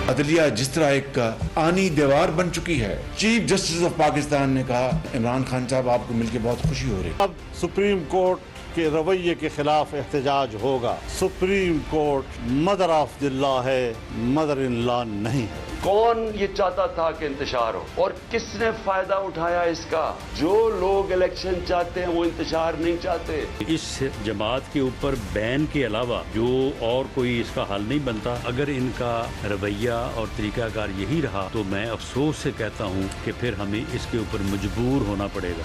अदलिया जिस तरह एक आनी दीवार बन चुकी है, चीफ जस्टिस ऑफ पाकिस्तान ने कहा इमरान खान साहब आपको मिलकर बहुत खुशी हो रही है। अब सुप्रीम कोर्ट के रवैये के खिलाफ एहतजाज होगा। Supreme court mother of the law है, मदर इन लॉ नहीं है। कौन ये चाहता था कि इंतशार हो और किसने फायदा उठाया इसका? जो लोग इलेक्शन चाहते हैं वो इंतशार नहीं चाहते। इस जमात के ऊपर बैन के अलावा जो और कोई इसका हल नहीं बनता। अगर इनका रवैया और तरीकाकार यही रहा तो मैं अफसोस से कहता हूँ कि फिर हमें इसके ऊपर मजबूर होना पड़ेगा।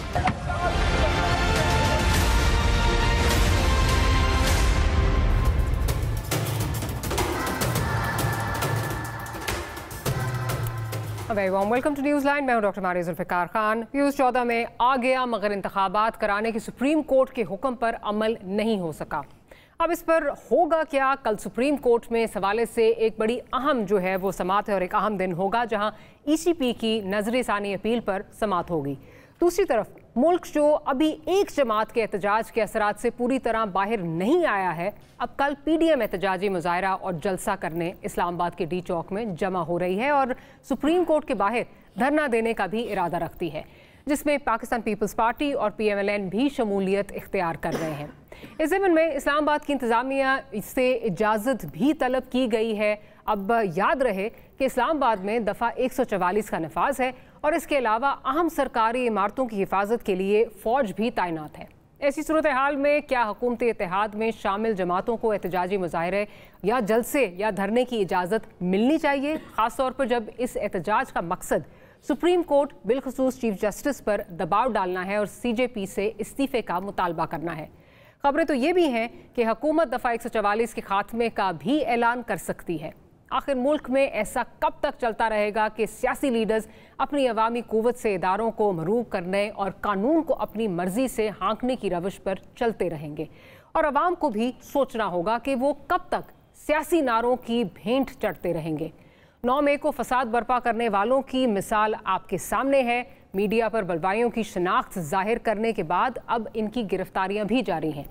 Very warm welcome to news line. मैं हूं डॉक्टर मारिया जुल्फ़िकार खान। फ्यूज़ 14 में आ गया मगर इंतखाबात कराने की सुप्रीम कोर्ट के हुक्म पर अमल नहीं हो सका। अब इस पर होगा क्या? कल सुप्रीम कोर्ट में इस हवाले से एक बड़ी अहम जो है वो समात है और एक अहम दिन होगा जहां ECP की नजर सानी अपील पर समात होगी। दूसरी तरफ मुल्क जो अभी एक जमात के एहतजाज के असरात से पूरी तरह बाहर नहीं आया है, अब कल PDM एहतजाजी मुजाहरा और जलसा करने इस्लामाबाद के D चौक में जमा हो रही है और सुप्रीम कोर्ट के बाहर धरना देने का भी इरादा रखती है, जिसमें पाकिस्तान पीपल्स पार्टी और PMLN भी शमूलियत इख्तियार कर रहे हैं। इस ज़मीन में इस्लामाबाद की इंतज़ामिया से इजाज़त भी तलब की गई है। अब याद रहे कि इस्लामाबाद में दफ़ा 144 का नफाज है और इसके अलावा अहम सरकारी इमारतों की हिफाजत के लिए फ़ौज भी तैनात है। ऐसी सूरत हाल में क्या हुकूमती इत्तेहाद में शामिल जमातों को एहतजाजी मुजाहरे या जलसे या धरने की इजाज़त मिलनी चाहिए, ख़ास तौर पर जब इस एहतजाज का मकसद सुप्रीम कोर्ट बिलखसूस चीफ जस्टिस पर दबाव डालना है और CJP से इस्तीफ़े का मुतालबा करना है। खबरें तो ये भी हैं कि हुकूमत दफ़ा 144 के खात्मे का भी ऐलान कर सकती है। आखिर मुल्क में ऐसा कब तक चलता रहेगा कि सियासी लीडर्स अपनी अवामी कुव्वत से इदारों को मरूब करने और कानून को अपनी मर्जी से हाँकने की रवश पर चलते रहेंगे? और अवाम को भी सोचना होगा कि वो कब तक सियासी नारों की भेंट चढ़ते रहेंगे। 9 मई को फसाद बर्पा करने वालों की मिसाल आपके सामने है। मीडिया पर बलवाइयों की शनाख्त जाहिर करने के बाद अब इनकी गिरफ्तारियां भी जारी हैं।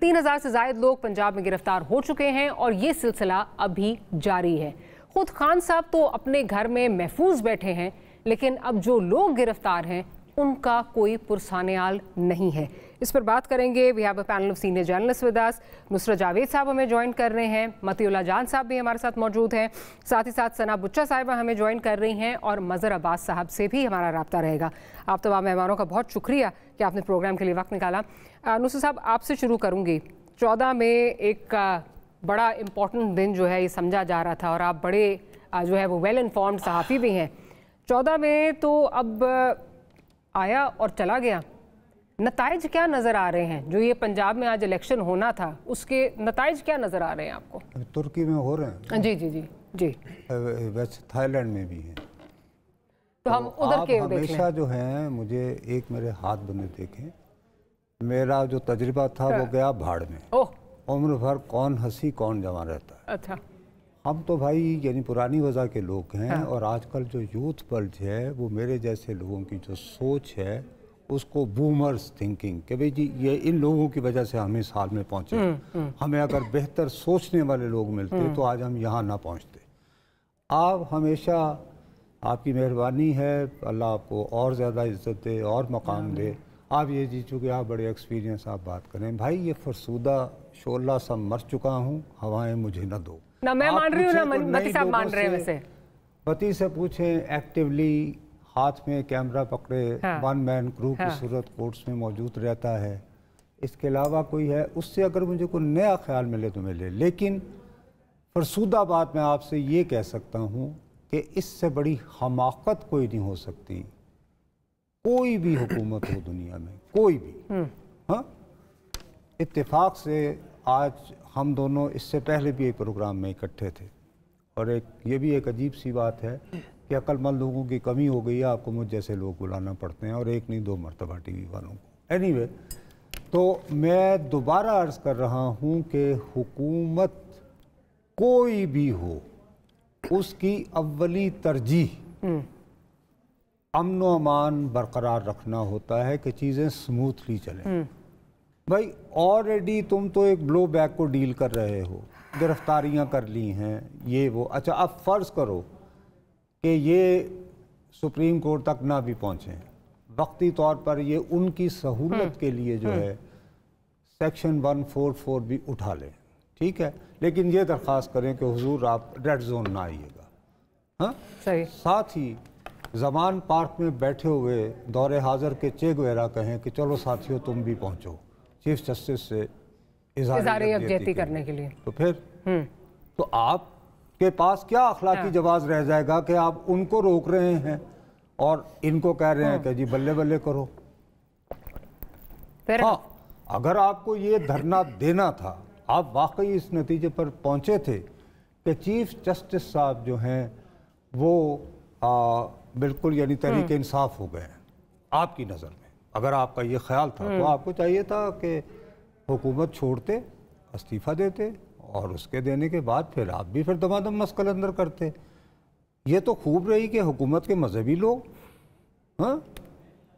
3000 से ज़ायद लोग पंजाब में गिरफ्तार हो चुके हैं और ये सिलसिला अभी जारी है। खुद खान साहब तो अपने घर में महफूज बैठे हैं, लेकिन अब जो लोग गिरफ्तार हैं उनका कोई पुरसानेआल नहीं है। इस पर बात करेंगे। We have a panel of senior journalist with us. Nusrat Javed साहब हमें ज्वाइन कर रहे हैं, मतीउल्लाह जान साहब भी हमारे साथ मौजूद हैं, साथ ही साथ सना बुच्चा साहिबा हमें ज्वाइन कर रही हैं और मज़हर अब्बास साहब से भी हमारा रब्ता रहेगा। आप तमाम मेहमानों का बहुत शुक्रिया कि आपने प्रोग्राम के लिए वक्त निकाला। नुसरत साहब आपसे शुरू करूँगी। 14 में एक बड़ा इम्पॉर्टेंट दिन जो है ये समझा जा रहा था और आप बड़े जो है वो वेल इन्फॉर्म्ड सहाफ़ी भी हैं। 14 में तो अब आया और चला गया। नताइज क्या नज़र आ रहे हैं? जो ये पंजाब में आज इलेक्शन होना था उसके नताइज क्या नज़र आ रहे हैं आपको? तुर्की में हो रहे हैं। जी जी जी जी। वैसे थाईलैंड में भी हैं। तो हम उधर के हमेशा जो हैं, मुझे एक मेरे हाथ बने देखें, मेरा जो तजुर्बा था वो गया भाड़ में। उम्र भर कौन हंसी कौन जमा रहता है। अच्छा। हम तो भाई यानी पुरानी वजह के लोग हैं और आजकल जो यूथ पल्ज है वो मेरे जैसे लोगों की जो सोच है उसको बूमर्स थिंकिंग कि भाई जी ये इन लोगों की वजह से हम इस हाल में पहुंचे। हमें अगर बेहतर सोचने वाले लोग मिलते तो आज हम यहाँ ना पहुँचते। आप हमेशा आपकी मेहरबानी है, अल्लाह आपको और ज़्यादा इज्जत दे और मकाम दे। आप ये जी चुके, आप बड़े एक्सपीरियंस आप बात करें। भाई ये फरसूदा शोला सब मर चुका हूँ, हवाएं मुझे न दो। ना मैं मान रही हूँ ना मती साहब मान रहे हैं। वैसे पति से पूछें, एक्टिवली हाथ में कैमरा पकड़े, वन मैन क्रू की सूरत कोर्ट्स में मौजूद रहता है। इसके अलावा कोई है, उससे अगर मुझे कोई नया ख्याल मिले तो मिले। लेकिन फरसूदा बात मैं आपसे ये कह सकता हूँ कि इससे बड़ी हमाकत कोई नहीं हो सकती। कोई भी हुकूमत हो दुनिया में, कोई भी। हाँ, इत्तेफाक से आज हम दोनों इससे पहले भी एक प्रोग्राम में इकट्ठे थे और ये भी एक अजीब सी बात है कि अक्लमंद लोगों की कमी हो गई है, आपको मुझ जैसे लोग बुलाना पड़ते हैं और एक नहीं 2 मरतबा टीवी वालों को। एनीवे, तो मैं दोबारा अर्ज़ कर रहा हूँ कि हुकूमत कोई भी हो, उसकी अव्वली तरजीह अमन व अमान बरकरार रखना होता है कि चीज़ें स्मूथली चलें। भाई ऑलरेडी तुम तो एक ब्लो बैक को डील कर रहे हो, गिरफ्तारियां कर ली हैं, ये वो। अच्छा, अब फ़र्ज़ करो کہ یہ سپریم کورٹ تک نہ بھی پہنچیں، وقتی طور پر یہ ان کی سہولت کے لیے جو ہے سیکشن 144 بھی اٹھا لیں، ٹھیک ہے، لیکن یہ درخواست کریں کہ حضور آپ ریڈ زون نہ آئیے گا. ہاں صحیح. ساتھ ہی زمان پارک میں بیٹھے ہوئے دور حاضر کے چے گویرا کہیں کہ چلو ساتھیوں تم بھی پہنچو چیف جسٹس سے اظہار یکجہتی کرنے کے لیے. تو پھر تو آپ کے پاس کیا اخلاقی جواز رہ جائے گا کہ آپ ان کو روک رہے ہیں اور ان کو کہہ رہے ہیں کہ جی بلے بلے کرو. ہاں اگر آپ کو یہ دھرنا دینا تھا، آپ واقعی اس نتیجے پر پہنچے تھے کہ چیف جسٹس صاحب جو ہیں وہ بالکل یعنی تحریک انصاف ہو گئے ہیں آپ کی نظر میں، اگر آپ کا یہ خیال تھا تو آپ کو چاہیے تھا کہ حکومت چھوڑتے، استعفیٰ دیتے، اور اس کے دینے کے بعد پھر آپ بھی پھر دمادم مسکل اندر کرتے. یہ تو خوب رہی کہ حکومت کے مذہبی لوگ ہاں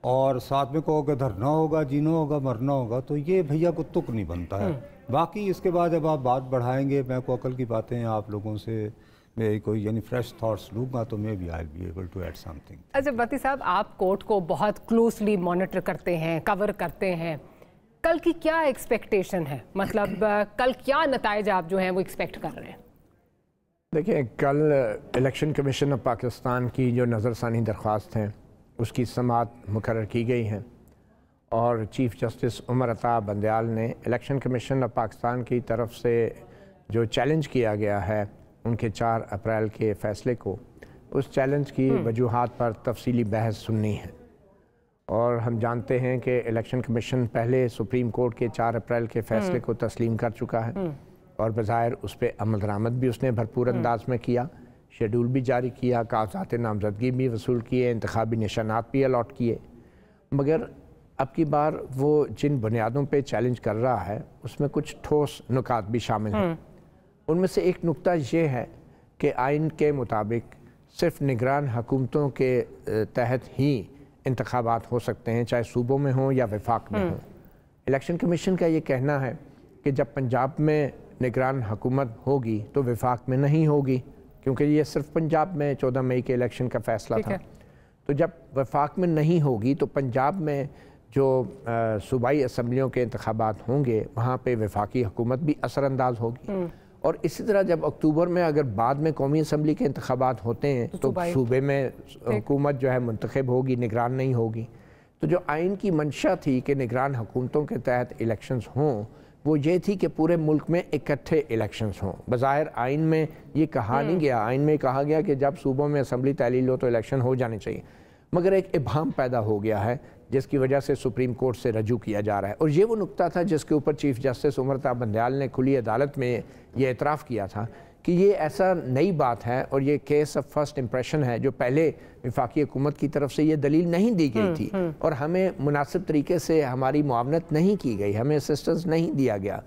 اور ساتھ میں کہو کہ دھرنا ہوگا، جینا ہوگا، مرنا ہوگا، تو یہ بھیا کو تک نہیں بنتا ہے. باقی اس کے بعد جب آپ بات بڑھائیں گے، میں کو عقل کی باتیں آپ لوگوں سے میں کوئی یعنی فریش تھاٹس لوں گا تو میں بھی I be able to add something. اچھا بتی صاحب، آپ کورٹ کو بہت کلوزلی مانیٹر کرتے ہیں، کور کرتے ہیں، کل کی کیا ایکسپیکٹیشن ہے؟ مطلب کل کیا نتائج آپ جو ہیں وہ ایکسپیکٹ کر رہے ہیں؟ دیکھیں، کل الیکشن کمیشن آف پاکستان کی جو نظر ثانی درخواست ہیں اس کی سماعت مقرر کی گئی ہیں، اور چیف جسٹس عمر عطا بندیال نے الیکشن کمیشن آف پاکستان کی طرف سے جو چیلنج کیا گیا ہے ان کے 4 اپریل کے فیصلے کو، اس چیلنج کی وجوہات پر تفصیلی بحث سننی ہے. اور ہم جانتے ہیں کہ الیکشن کمیشن پہلے سپریم کورٹ کے 4 اپریل کے فیصلے کو تسلیم کر چکا ہے، اور بظاہر اس پہ عمل درآمد بھی اس نے بھرپور انداز میں کیا، شیڈول بھی جاری کیا، کاغذات نامزدگی بھی وصول کیے، انتخابی نشانات بھی الاٹ کیے. مگر اب کی بار وہ جن بنیادوں پہ چیلنج کر رہا ہے اس میں کچھ ٹھوس نکات بھی شامل ہیں. ان میں سے ایک نکتہ یہ ہے کہ آئین کے مطابق صرف نگران حکومتوں کے تحت ہی انتخابات ہو سکتے ہیں، چاہے صوبوں میں ہوں یا وفاق میں ہوں. الیکشن کمیشن کا یہ کہنا ہے کہ جب پنجاب میں نگران حکومت ہوگی تو وفاق میں نہیں ہوگی، کیونکہ یہ صرف پنجاب میں 14 مئی کے الیکشن کا فیصلہ تھا. تو جب وفاق میں نہیں ہوگی تو پنجاب میں جو صوبائی اسمبلیوں کے انتخابات ہوں گے وہاں پہ وفاقی حکومت بھی اثر انداز ہوگی. اور اسی طرح جب اکتوبر میں اگر بعد میں قومی اسمبلی کے انتخابات ہوتے ہیں تو صوبے میں حکومت جو ہے منتخب ہوگی، نگران نہیں ہوگی. تو جو آئین کی منشا تھی کہ نگران حکومتوں کے تحت الیکشنز ہوں، وہ یہ تھی کہ پورے ملک میں اکٹھے الیکشنز ہوں. بظاہر آئین میں یہ کہا نہیں گیا، آئین میں کہا گیا کہ جب صوبوں میں اسمبلی تحلیل ہو تو الیکشن ہو جانے چاہیے، مگر ایک ابہام پیدا ہو گیا ہے جس کی وجہ سے سپریم کورٹ سے رجوع کیا جا رہا ہے. اور یہ وہ نکتہ تھا جس کے اوپر چیف جسٹس عمر عطا بندیال نے کھلی عدالت میں یہ اعتراف کیا تھا کہ یہ ایسا نئی بات ہے اور یہ کیس آف فرسٹ امپریشن ہے جو پہلے وفاقی حکومت کی طرف سے یہ دلیل نہیں دی گئی تھی، اور ہمیں مناسب طریقے سے ہماری معاونت نہیں کی گئی، ہمیں اسسٹنس نہیں دیا گیا.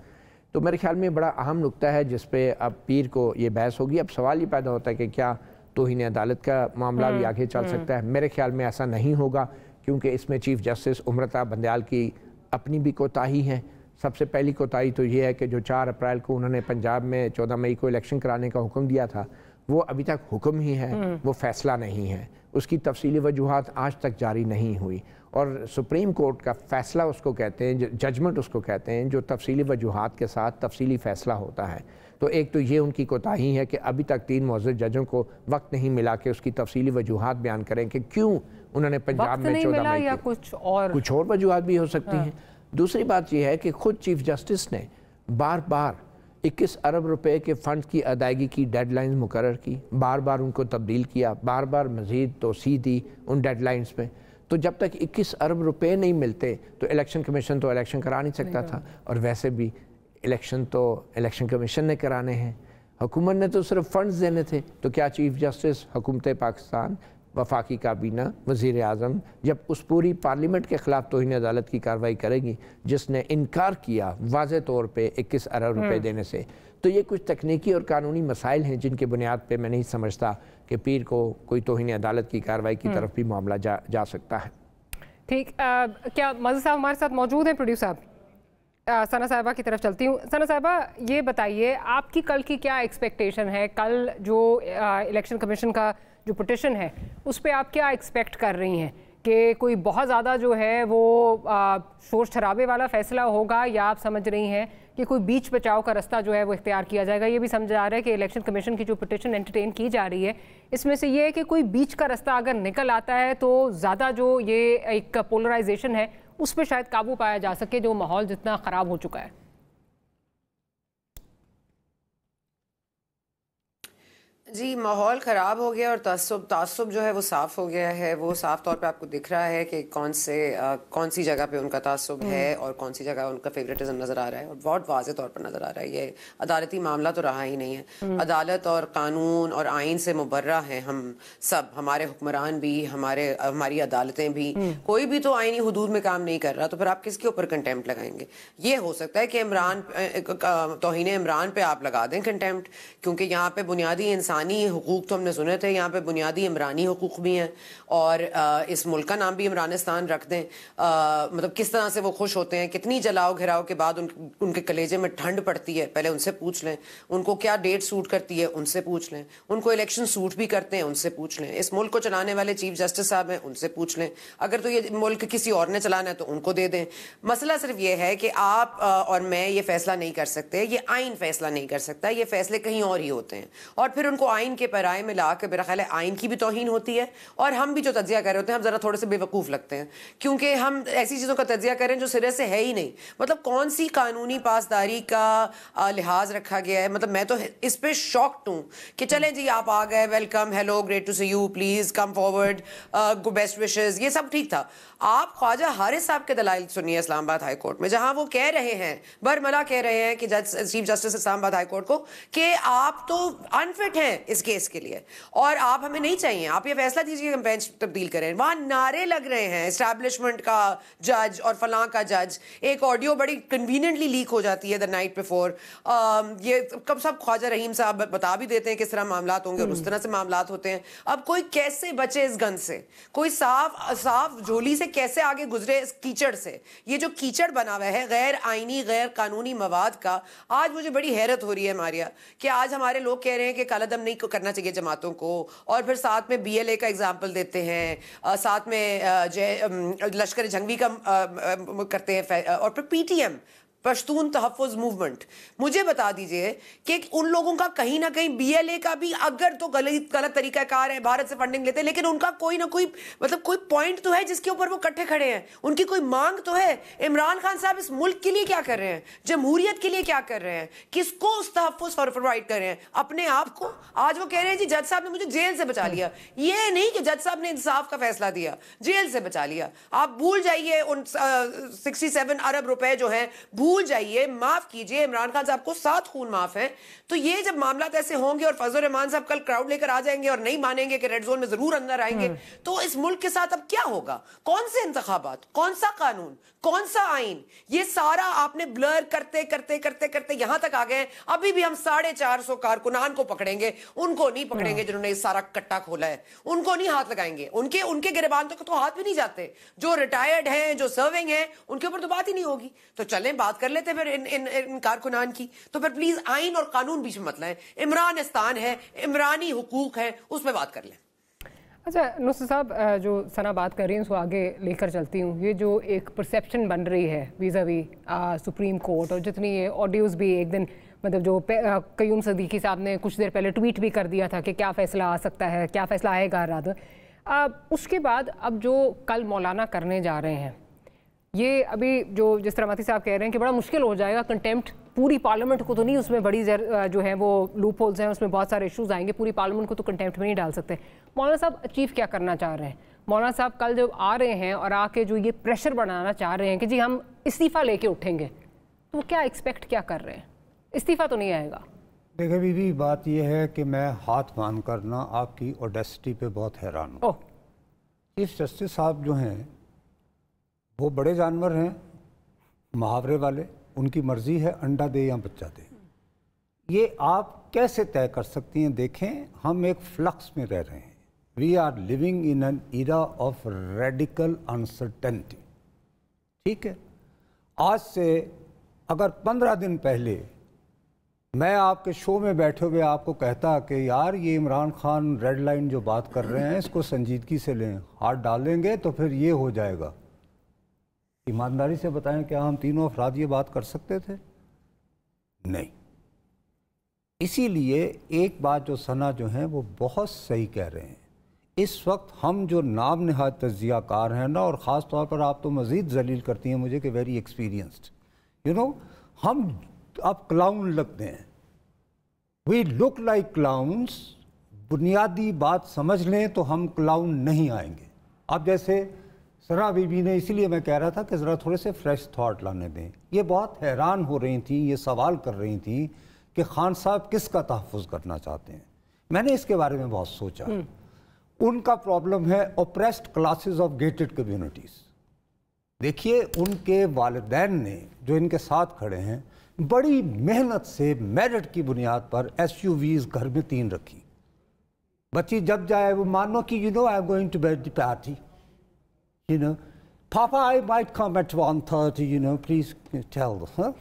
تو میرے خیال میں بڑا اہم نکتہ ہے جس پہ اب پیر کو یہ بحث ہوگی. اب سوال یہ پیدا ہوتا ہے کہ کیا توہین عدالت کا معاملہ بھی آگے چل سکتا ہے؟ میرے خیال میں ایسا نہیں ہوگا، کیونکہ اس میں چیف جسٹس عمر عطا بندیال کی اپنی بھی کوتاہی ہے. سب سے پہلی کوتاہی تو یہ ہے کہ جو 4 اپریل کو انہوں نے پنجاب میں 14 مئی کو الیکشن کرانے کا حکم دیا تھا وہ ابھی تک حکم ہی ہے، وہ فیصلہ نہیں ہے. اس کی تفصیلی وجوہات آج تک جاری نہیں ہوئی، اور سپریم کورٹ کا فیصلہ اس کو کہتے ہیں، ججمنٹ اس کو کہتے ہیں جو تفصیلی وجوہات کے ساتھ تفصیلی فیصلہ ہوتا ہے. تو ایک تو یہ ان کی کوتاہی ہے کہ ابھی تک 3 معزز ججوں کو وقت نہیں ملا کہ اس کی تفصیلی وجوہات بیان کریں کہ کیوں انہوں نے پنجاب میں 14 مئی یا کچھ اور وجوہات بھی ہو سکتی ہیں. دوسری بات یہ ہے کہ خود چیف جسٹس نے بار بار 21 ارب روپے کے فنڈ کی ادائیگی کی ڈیڈ لائنز مقرر کی، بار بار ان کو تبدیل کیا، بار بار مزید توسیع دی ان ڈیڈ لائنز پہ. تو جب تک 21 ارب روپے نہیں ملتے تو الیکشن کمیشن تو الیکشن کرا نہیں سکتا تھا. اور ویسے بھی الیکشن تو الیکشن کمیشن نے کرانے ہیں، حکومت نے تو صرف فنڈز دینے تھے. تو کیا چیف جسٹس، حکومت پاکستان، وفاقی کابینہ، وزیر اعظم جب اس پوری پارلیمنٹ کے خلاف توہین عدالت کی کارروائی کرے گی جس نے انکار کیا واضح طور پہ 21 ارب روپے دینے سے؟ تو یہ کچھ تکنیکی اور قانونی مسائل ہیں جن کے بنیاد پہ میں نہیں سمجھتا کہ پیر کو کوئی توہین عدالت کی کارروائی کی طرف بھی معاملہ جا سکتا ہے. ٹھیک، کیا مزید صاحب ہمارے ساتھ موجود ہیں؟ پروڈیوسر صاحب، ثنا صاحبہ کی طرف چلتی ہوں. ثنا صاحبہ، یہ بتائیے آپ کی کل کی کیا ایکسپیکٹیشن ہے؟ کل جو الیکشن کمیشن کا जो पिटिशन है उस पर आप क्या एक्सपेक्ट कर रही हैं कि कोई बहुत ज़्यादा जो है वो शोर शराबे वाला फ़ैसला होगा, या आप समझ रही हैं कि कोई बीच बचाव का रास्ता जो है वो इख्तियार किया जाएगा? ये भी समझा जा रहा है कि इलेक्शन कमीशन की जो पिटिशन एंटरटेन की जा रही है इसमें से ये है कि कोई बीच का रास्ता अगर निकल आता है तो ज़्यादा जो ये एक पोलराइजेशन है उस पर शायद काबू पाया जा सके, जो माहौल जितना ख़राब हो चुका है। जी, माहौल ख़राब हो गया और तासुब जो है वो साफ़ हो गया है। वो साफ़ तौर पे आपको दिख रहा है कि कौन सी जगह पे उनका तासुब है और कौन सी जगह उनका फेवरेटिज्म नज़र आ रहा है, और बहुत वाज़े तौर पर नज़र आ रहा है। ये अदालती मामला तो रहा ही नहीं है। अदालत और कानून और आइन से मुबर्रा हैं हम सब, हमारे हुक्मरान भी, हमारी अदालतें भी। कोई भी तो आइनी हुदूद में काम नहीं कर रहा, तो फिर आप किसके ऊपर कंटेम्प्ट लगाएंगे? ये हो सकता है कि तौहीन इमरान पे आप लगा दें कंटेम्प्ट, क्योंकि यहाँ पे बुनियादी इंसानी हुकूक तो हमने सुने थे, यहाँ पे बुनियादी इमरानी हुकूक भी हैं, और इस मुल्क का नाम भी इमरानिस्तान रख दें। मतलब किस तरह से वो खुश होते हैं, कितनी जलाओ घिराओ के बाद उनके कलेजे में ठंड पड़ती है, पहले उनसे पूछ लें। उनको क्या डेट सूट करती है, उनसे पूछ लें। उनको इलेक्शन सूट भी करते हैं, उनसे पूछ लें। इस मुल्क को चलाने वाले चीफ जस्टिस साहब हैं, उनसे पूछ लें। अगर तो ये मुल्क किसी और ने चलाना है तो उनको दे दें। मसला सिर्फ ये है कि आप और मैं ये फैसला नहीं कर सकते, ये आइन फैसला नहीं कर सकता, ये फैसले कहीं और ही होते हैं। और फिर उनको आइन के पैराए में ला के, मेरा ख्याल है आइन की भी तौहीन होती है, और हम भी जो तज्जिया कर रहे होते हैं हम जरा थोड़े से बेवकूफ लगते हैं, क्योंकि हम ऐसी चीजों का तज्जिया करें जो सिरे से है ही नहीं। मतलब कौन सी कानूनी पासदारी का लिहाज रखा गया है? मतलब मैं तो इस पे शॉक्ड हूं कि चलें जी आप आ गए, welcome, hello, great to see you, please come forward, best wishes, ये सब ठीक था। आप ख्वाजा हारिस साहब के दलाइल सुनिए इस्लामाबाद हाई कोर्ट में, जहां वो कह रहे हैं, बरमला कह रहे हैं कि chief justice Islamabad high court को, कि आप तो अनफिट हैं इस केस के लिए और आप हमें नहीं चाहिए, आप ये फैसला दीजिए हम बेंच तब्दील करें। वहां नारे लग रहे हैं एस्टैब्लिशमेंट का जज और फलां का जज। एक ऑडियो बड़ी कन्वीनियंटली लीक हो जाती है द नाइट बिफोर। ये कब सब ख्वाजा रहीम साहब बता भी देते हैं किस तरह मामलात होंगे और उस तरह से मामलात होते हैं। अब कोई कैसे बचे इस गंद से? कोई साफ झोली से कैसे आगे गुजरे इस कीचड़ से? ये जो कीचड़ बना हुआ है गैर आईनी गैर कानूनी मवाद का, आज मुझे बड़ी हैरत हो रही है मारिया कि आज हमारे लोग कह रहे हैं कि कालादम नहीं करना चाहिए जमातों को, और फिर साथ में BLA का एग्जाम्पल देते हैं, साथ में लश्कर जंगवी का करते हैं, और फिर PTM पश्तून तहफ़्फ़ुज़ मूवमेंट। मुझे बता दीजिए कि उन लोगों का कहीं ना कहीं BLA का भी अगर तो गलत तरीकाकार है, भारत से फंडिंग लेते हैं, लेकिन उनका कोई ना कोई मतलब कोई पॉइंट तो है जिसके ऊपर वो इकट्ठे खड़े हैं, उनकी कोई मांग तो है। इमरान खान साहब इस मुल्क के लिए क्या कर रहे हैं, जमहूरियत के लिए क्या कर रहे हैं, किसको उस तहफ़्फ़ुज़ प्रोवाइड कर रहे हैं? अपने आप को। आज वो कह रहे हैं जी जज साहब ने मुझे जेल से बचा लिया। ये नहीं कि जज साहब ने इंसाफ का फैसला दिया, जेल से बचा लिया। आप भूल जाइए उन 67 अरब रुपए जो है, भूल जाइए, माफ कीजिए। इमरान खान साहब को 7 खून माफ है। तो ये जब मामला ऐसे होंगे और फजल रहमान साहब कल क्राउड लेकर आ जाएंगे और नहीं मानेंगे कि रेड जोन में जरूर अंदर आएंगे, तो इस मुल्क के साथ अब क्या होगा? कौन से इंतखाबात, कौन सा कानून, कौन सा आइन? ये सारा आपने ब्लर करते करते करते करते यहां तक आ गए। अभी भी हम 450 कारकुनान को पकड़ेंगे, उनको नहीं पकड़ेंगे जिन्होंने ये सारा कट्टा खोला है, उनको नहीं हाथ लगाएंगे। उनके गिरबान तक तो हाथ भी नहीं जाते। जो रिटायर्ड हैं, जो सर्विंग हैं, उनके ऊपर तो बात ही नहीं होगी। तो चलें बात कर लेते फिर इन कारकुनान की। तो फिर प्लीज आइन और कानून बीच में मत लाएं। इमरानिस्तान है, इमरानी हुकूक है, उस पर बात कर लें। अच्छा नुसरत साहब, जो सना बात कर रही हैं उसको आगे लेकर चलती हूँ। ये जो एक परसेप्शन बन रही है वीज़ावी सुप्रीम कोर्ट, और जितनी ये ऑडियोज़ भी एक दिन मतलब जो कयूम सदीकी साहब ने कुछ देर पहले ट्वीट भी कर दिया था कि क्या फ़ैसला आ सकता है, क्या फ़ैसला आएगा रात। उसके बाद अब जो कल मौलाना करने जा रहे हैं, ये अभी जो जिस तरह माती साहब कह रहे हैं कि बड़ा मुश्किल हो जाएगा। कंटेम्प्ट पूरी पार्लियामेंट को तो नहीं, उसमें बड़ी जो है वो लूप होल्स हैं, उसमें बहुत सारे इश्यूज आएंगे। पूरी पार्लियामेंट को तो कंटेम्प्ट में नहीं डाल सकते। मौलाना साहब अचीव क्या करना चाह रहे हैं? मौलाना साहब कल जब आ रहे हैं और आके जो ये प्रेशर बनाना चाह रहे हैं कि जी हम इस्तीफ़ा लेके उठेंगे, तो वो क्या एक्सपेक्ट क्या कर रहे हैं? इस्तीफ़ा तो नहीं आएगा। देखिए बीबी, बात यह है कि मैं हाथ बांध करना आपकी ऑडेसिटी पे बहुत हैरान हूँ। चीफ जस्टिस साहब जो हैं वो बड़े जानवर हैं, मुहावरे वाले, उनकी मर्जी है अंडा दे या बच्चा दे। ये आप कैसे तय कर सकती हैं? देखें, हम एक फ्लक्स में रह रहे हैं। We are living in an era of radical uncertainty. ठीक है, आज से अगर 15 दिन पहले मैं आपके शो में बैठे हुए आपको कहता कि यार ये इमरान खान रेड लाइन जो बात कर रहे हैं इसको संजीदगी से लें, हाथ डालेंगे तो फिर ये हो जाएगा। ईमानदारी से बताएं क्या हम तीनों अफराद ये बात कर सकते थे? नहीं। इसीलिए एक बात जो सना जो है वो बहुत सही कह रहे हैं, इस वक्त हम जो नाम नहाद तज्जियाकार हैं ना, और ख़ास तौर पर आप तो मज़ीद जलील करती हैं मुझे कि वेरी एक्सपीरियंस्ड, यू नो, हम अब क्लाउन लगते हैं, वी लुक लाइक क्लाउन्स। बुनियादी बात समझ लें तो हम क्लाउन नहीं आएंगे। अब जैसे सना बीबी ने, इसीलिए मैं कह रहा था कि ज़रा थोड़े से फ्रेश थॉट लाने दें। ये बहुत हैरान हो रही थी, ये सवाल कर रही थी कि खान साहब किसका तहफ़्फ़ुज़ करना चाहते हैं। मैंने इसके बारे में बहुत सोचा। उनका प्रॉब्लम है oppressed classes of gated communities. देखिए, उनके वालिदैन ने जो इनके साथ खड़े हैं बड़ी मेहनत से मेरिट की बुनियाद पर SUVs घर में 3 रखी। बच्ची जब जाए वो मानो कि you know I am going to bed the party, you know papa I might come at 1:30, you know please tell the.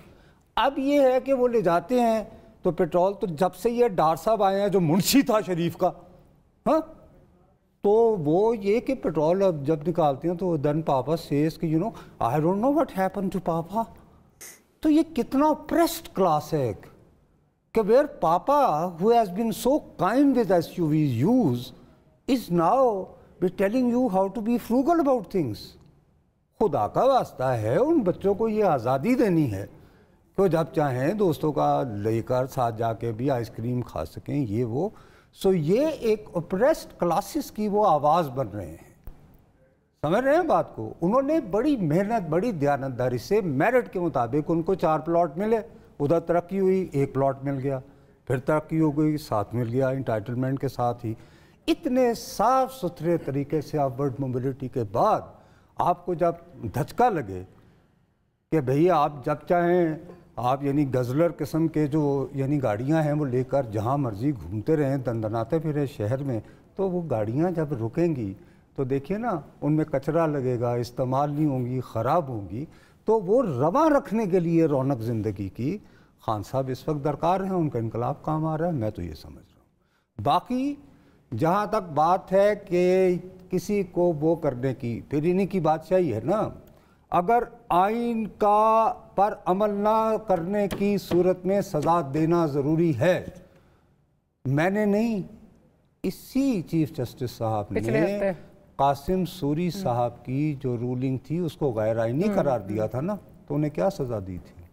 अब ये है कि वो ले जाते हैं तो पेट्रोल, तो जब से ये डार साहब आए हैं जो मुंशी था शरीफ का, हाँ, तो वो ये कि पेट्रोल अब जब निकालते हैं तो देन पापा सेज कि you know I don't know what happen to papa. तो ये कितना ऑप्रेस्ड क्लास है कि where papa who has been so kind with SUVs use is now be telling you how to be frugal about things. खुदा का वास्ता है, उन बच्चों को ये आज़ादी देनी है कि जब चाहें दोस्तों का लेकर साथ जाके भी आइसक्रीम खा सकें, ये वो। सो ये एक ऑप्रेस्ड क्लासेस की वो आवाज़ बन रहे हैं। समझ रहे हैं बात को? उन्होंने बड़ी मेहनत, बड़ी दयानतदारी से मेरिट के मुताबिक उनको 4 प्लॉट मिले, उधर तरक्की हुई, 1 प्लॉट मिल गया, फिर तरक्की हो गई, 7 मिल गया इंटाइटलमेंट के साथ ही। इतने साफ सुथरे तरीके से अपवर्ड मोबिलिटी के बाद आपको जब धचका लगे कि भैया आप जब चाहें आप यानी गज़लर किस्म के जो यानी गाड़ियां हैं वो लेकर जहां मर्जी घूमते रहें, दंदनाते फिरे शहर में, तो वो गाड़ियां जब रुकेंगी तो देखिए ना उनमें कचरा लगेगा, इस्तेमाल नहीं होंगी, ख़राब होंगी। तो वो रवा रखने के लिए रौनक ज़िंदगी की खान साहब इस वक्त दरकार हैं, उनका इनकलाब काम आ रहा है, मैं तो ये समझ रहा हूँ। बाकी जहाँ तक बात है कि किसी को वो करने की, फिर इन्हीं की बादशाही है ना। अगर आइन का पर अमल ना करने की सूरत में सज़ा देना ज़रूरी है, मैंने नहीं, इसी चीफ जस्टिस साहब ने कासिम सूरी साहब की जो रूलिंग थी उसको गैर आइनी करार दिया था ना, तो उन्हें क्या सज़ा दी थी?